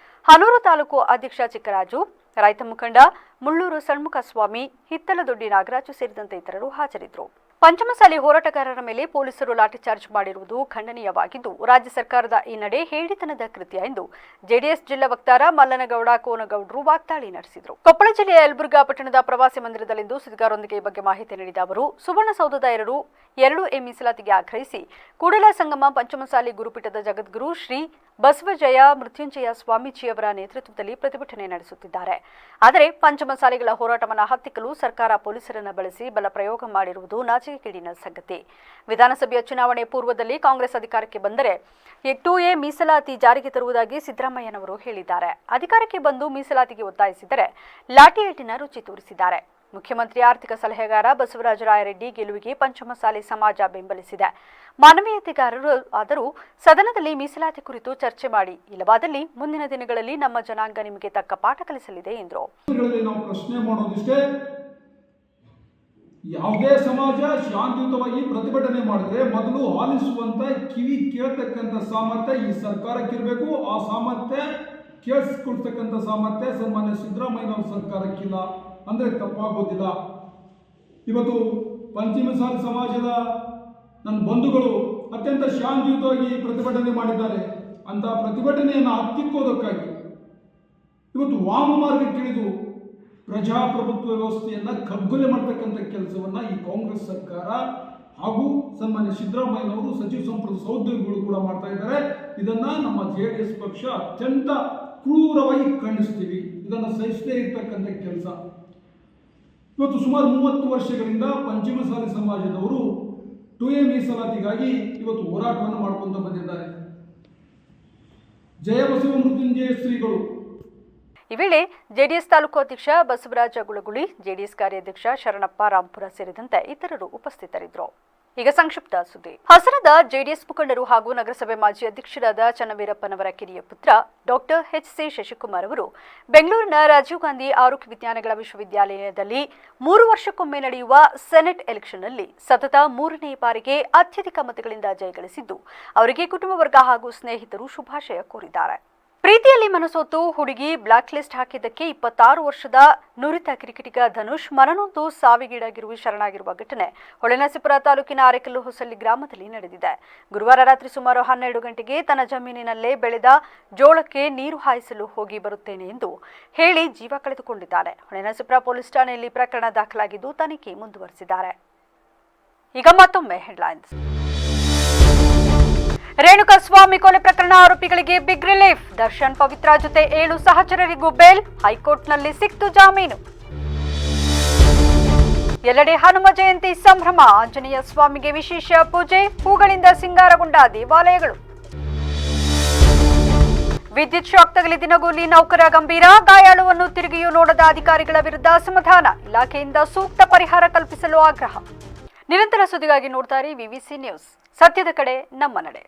ಹನೂರು ತಾಲೂಕು ಅಧ್ಯಕ್ಷ ಚಿಕ್ಕರಾಜು, ರೈತ ಮುಖಂಡ ಮುಳ್ಳೂರು ಷಣ್ಮುಖಸ್ವಾಮಿ, ಹಿತ್ತಲದೊಡ್ಡಿ ನಾಗರಾಜು ಸೇರಿದಂತೆ ಇತರರು ಹಾಜರಿದ್ದರು. ಪಂಚಮಸಾಲಿ ಹೋರಾಟಗಾರರ ಮೇಲೆ ಪೊಲೀಸರು ಲಾಠಿಚಾರ್ಜ್ ಮಾಡಿರುವುದು ಖಂಡನೀಯವಾಗಿದ್ದು, ರಾಜ್ಯ ಸರ್ಕಾರದ ಈ ನಡೆ ಹೇಡಿತನದ ಕೃತ್ಯ ಎಂದು ಜೆಡಿಎಸ್ ಜಿಲ್ಲಾ ವಕ್ತಾರ ಮಲ್ಲನಗೌಡ ಕೋನಗೌಡರು ವಾಗ್ದಾಳಿ ನಡೆಸಿದರು. ಕೊಪ್ಪಳ ಜಿಲ್ಲೆಯ ಯಲಬುರ್ಗಾ ಪಟ್ಟಣದ ಪ್ರವಾಸಿ ಮಂದಿರದಲ್ಲಿಂದು ಸುದ್ದಿಗಾರರೊಂದಿಗೆ ಈ ಬಗ್ಗೆ ಮಾಹಿತಿ ನೀಡಿದ ಅವರು, ಸುವರ್ಣಸೌಧದ 2A ಮೀಸಲಾತಿಗೆ ಆಗ್ರಹಿಸಿ ಕೂಡಲ ಸಂಗಮ ಪಂಚಮಸಾಲಿ ಗುರುಪೀಠದ ಜಗದ್ಗುರು ಶ್ರೀ ಬಸವಜಯ ಮೃತ್ಯುಂಜಯ ಸ್ವಾಮೀಜಿಯವರ ನೇತೃತ್ವದಲ್ಲಿ ಪ್ರತಿಭಟನೆ ನಡೆಸುತ್ತಿದ್ದಾರೆ. ಆದರೆ ಪಂಚಮಸಾಲಿಗಳ ಹೋರಾಟವನ್ನು ಹತ್ತಿಕ್ಕಲು ಸರ್ಕಾರ ಪೊಲೀಸರನ್ನು ಬಳಸಿ ಬಲ ಪ್ರಯೋಗ ಮಾಡಿರುವುದು ನಾಚಿಕೆಗೇಡಿನ ಸಂಗತಿ. ವಿಧಾನಸಭೆಯ ಚುನಾವಣೆ ಪೂರ್ವದಲ್ಲಿ ಕಾಂಗ್ರೆಸ್ ಅಧಿಕಾರಕ್ಕೆ ಬಂದರೆ 2A ಮೀಸಲಾತಿ ಜಾರಿಗೆ ತರುವುದಾಗಿ ಸಿದ್ದರಾಮಯ್ಯನವರು ಹೇಳಿದ್ದಾರೆ. ಅಧಿಕಾರಕ್ಕೆ ಬಂದು ಮೀಸಲಾತಿಗೆ ಒತ್ತಾಯಿಸಿದರೆ ಲಾಠಿ ಏಟಿನ ರುಚಿ ತೋರಿಸಿದ್ದಾರೆ. ಮುಖ್ಯಮಂತ್ರಿ ಆರ್ಥಿಕ ಸಲಹೆಗಾರ ಬಸವರಾಜ ರಾಯರೆಡ್ಡಿ ಗೆಲುವಿಗೆ ಪಂಚಮಸಾಲಿ ಸಮಾಜ ಬೆಂಬಲಿಸಿದೆ. ಮಾನವೀಯತೆಗಾರರು ಆದರೂ ಸದನದಲ್ಲಿ ಮೀಸಲಾತಿ ಕುರಿತು ಚರ್ಚೆ ಮಾಡಿ, ಇಲ್ಲವಾದಲ್ಲಿ ಮುಂದಿನ ದಿನಗಳಲ್ಲಿ ನಮ್ಮ ಜನಾಂಗ ನಿಮಗೆ ತಕ್ಕ ಪಾಠ ಕಲಿಸಲಿದೆ ಎಂದರು. ನಾವು ಪ್ರಶ್ನೆ ಮಾಡೋದಿಷ್ಟೇ, ಯಾವುದೇ ಸಮಾಜ ಶಾಂತಿಯುತವಾಗಿ ಪ್ರತಿಭಟನೆ ಮಾಡಿದ್ರೆ ಮೊದಲು ಆಲಿಸುವಂತ ಕಿವಿ ಕೇಳ್ತಕ್ಕಂಥ ಸಾಮರ್ಥ್ಯ ಈ ಸರ್ಕಾರಕ್ಕಿರಬೇಕು. ಆ ಸಾಮರ್ಥ್ಯ ಕೇಳಿಸ್ಕೊಳ್ತಕ್ಕಂಥ ಸಾಮರ್ಥ್ಯ ಸನ್ಮಾನ್ಯ ಸಿದ್ದರಾಮಯ್ಯ ಸರ್ಕಾರಕ್ಕಿಲ್ಲ ಅಂದರೆ ತಪ್ಪಾಗೋದಿಲ್ಲ. ಇವತ್ತು ಪಂಚಮಸಾಲಿ ಸಮಾಜದ ನನ್ನ ಬಂಧುಗಳು ಅತ್ಯಂತ ಶಾಂತಿಯುತವಾಗಿ ಪ್ರತಿಭಟನೆ ಮಾಡಿದ್ದಾರೆ. ಅಂತ ಪ್ರತಿಭಟನೆಯನ್ನು ಹತ್ತಿಕ್ಕೋದಕ್ಕಾಗಿ ಇವತ್ತು ವಾಮ ಮಾರ್ಗಕ್ಕಿಳಿದು ಪ್ರಜಾಪ್ರಭುತ್ವ ವ್ಯವಸ್ಥೆಯನ್ನು ಕಗ್ಗೊಲೆ ಮಾಡ್ತಕ್ಕಂಥ ಕೆಲಸವನ್ನು ಈ ಕಾಂಗ್ರೆಸ್ ಸರ್ಕಾರ ಹಾಗೂ ಸನ್ಮಾನ್ಯ ಸಿದ್ದರಾಮಯ್ಯನವರು ಸಚಿವ ಸಂಪುಟ ಸಹೋದ್ಯೋಗಿಗಳು ಕೂಡ ಮಾಡ್ತಾ ಇದ್ದಾರೆ. ಇದನ್ನು ನಮ್ಮ JDS ಪಕ್ಷ ಅತ್ಯಂತ ಕ್ರೂರವಾಗಿ ಖಂಡಿಸ್ತೀವಿ. ಇದನ್ನು ಸಹಿಸದೇ ಇರ್ತಕ್ಕಂಥ ಕೆಲಸ. ಇವತ್ತು ಸುಮಾರು 30 ವರ್ಷಗಳಿಂದ ಪಂಚಮಸಾಲಿ ಸಮಾಜದವರು 2A ಮೀಸಲಾತಿಗಾಗಿ ಇವತ್ತು ಹೋರಾಟವನ್ನು ಮಾಡ್ಕೊಂತ ಬಂದಿದ್ದಾರೆ. ಜಯ ಬಸವ ಮೃತ್ಯುಂಜಯ ಶ್ರೀಗಳು. ಈ ವೇಳೆ ಜೆಡಿಎಸ್ ತಾಲೂಕು ಅಧ್ಯಕ್ಷ ಬಸವರಾಜ ಗುಳಗುಳಿ, ಜೆಡಿಎಸ್ ಕಾರ್ಯಾಧ್ಯಕ್ಷ ಶರಣಪ್ಪ ರಾಂಪುರ ಸೇರಿದಂತೆ ಇತರರು ಉಪಸ್ಥಿತರಿದ್ದರು. ಈಗ ಸಂಕ್ಷಿಪ್ತ ಸುದ್ದಿ. ಹಾಸನದ ಜೆಡಿಎಸ್ ಮುಖಂಡರು ಹಾಗೂ ನಗರಸಭೆ ಮಾಜಿ ಅಧ್ಯಕ್ಷರಾದ ಚನ್ನವೀರಪ್ಪನವರ ಕಿರಿಯ ಪುತ್ರ ಡಾಕ್ಟರ್ HC ಶಶಿಕುಮಾರ್ ಅವರು ಬೆಂಗಳೂರಿನ ರಾಜೀವ್ ಗಾಂಧಿ ಆರೋಗ್ಯ ವಿಜ್ಞಾನಗಳ ವಿಶ್ವವಿದ್ಯಾಲಯದಲ್ಲಿ 3 ವರ್ಷಕ್ಕೊಮ್ಮೆ ನಡೆಯುವ ಸೆನೆಟ್ ಎಲೆಕ್ಷನ್ನಲ್ಲಿ ಸತತ 3ನೇ ಬಾರಿಗೆ ಅತ್ಯಧಿಕ ಮತಗಳಿಂದ ಜಯಗಳಿಸಿದ್ದು, ಅವರಿಗೆ ಕುಟುಂಬ ವರ್ಗ ಹಾಗೂ ಸ್ನೇಹಿತರು ಶುಭಾಶಯ ಕೋರಿದ್ದಾರೆ. ಪ್ರೀತಿಯಲ್ಲಿ ಮನಸೋತು ಹುಡುಗಿ ಬ್ಲಾಕ್ ಲಿಸ್ಟ್ ಹಾಕಿದ್ದಕ್ಕೆ 26 ವರ್ಷದ ನುರಿತ ಕ್ರಿಕೆಟಿಗ ಧನುಷ್ ಮನನೊಂದು ಸಾವಿಗೀಡಾಗಿರುವ ಶರಣಾಗಿರುವ ಘಟನೆ ಹೊಳೆನರಸೀಪುರ ತಾಲೂಕಿನ ಅರೆಕಲ್ಲು ಹೊಸಳ್ಳಿ ಗ್ರಾಮದಲ್ಲಿ ನಡೆದಿದೆ. ಗುರುವಾರ ರಾತ್ರಿ ಸುಮಾರು 12 ಗಂಟೆಗೆ ತನ್ನ ಜಮೀನಿನಲ್ಲೇ ಬೆಳೆದ ಜೋಳಕ್ಕೆ ನೀರು ಹಾಯಿಸಲು ಹೋಗಿ ಬರುತ್ತೇನೆ ಎಂದು ಹೇಳಿ ಜೀವ ಕಳೆದುಕೊಂಡಿದ್ದಾನೆ. ಹೊಳೆನರಸೀಪುರ ಪೊಲೀಸ್ ಠಾಣೆಯಲ್ಲಿ ಪ್ರಕರಣ ದಾಖಲಾಗಿದ್ದು ತನಿಖೆ ಮುಂದುವರೆಸಿದ್ದಾರೆ. ಈಗ ಮತ್ತೊಮ್ಮೆ ಹೆಡ್ಲೈನ್ಸ್. ರೇಣುಕಾಸ್ವಾಮಿ ಕೊಲೆ ಪ್ರಕರಣ ಆರೋಪಿಗಳಿಗೆ ಬಿಗ್ ರಿಲೀಫ್. ದರ್ಶನ್ ಪವಿತ್ರ ಜೊತೆ 7 ಸಹಚರರಿಗೂ ಬೇಲ್, ಹೈಕೋರ್ಟ್ನಲ್ಲಿ ಸಿಕ್ತು ಜಾಮೀನು. ಎಲ್ಲೆಡೆ ಹನುಮ ಜಯಂತಿ ಸಂಭ್ರಮ. ಆಂಜನೇಯ ಸ್ವಾಮಿಗೆ ವಿಶೇಷ ಪೂಜೆ, ಹೂಗಳಿಂದ ಸಿಂಗಾರಗೊಂಡ ದೇವಾಲಯಗಳು. ವಿದ್ಯುತ್ ಶಾಕ್ ತಗಲಿ ದಿನಗೂಲಿ ನೌಕರ ಗಂಭೀರ, ಗಾಯಾಳುವನ್ನು ತಿರುಗಿಯೂ ನೋಡದ ಅಧಿಕಾರಿಗಳ ವಿರುದ್ಧ ಅಸಮಾಧಾನ. ಇಲಾಖೆಯಿಂದ ಸೂಕ್ತ ಪರಿಹಾರ ಕಲ್ಪಿಸಲು ಆಗ್ರಹ. ನಿರಂತರ ಸುದ್ದಿಗಾಗಿ ನೋಡ್ತಾರೆ ವಿವಿಸಿ ನ್ಯೂಸ್. ಸತ್ಯದ ಕಡೆ ನಮ್ಮ ನಡೆ.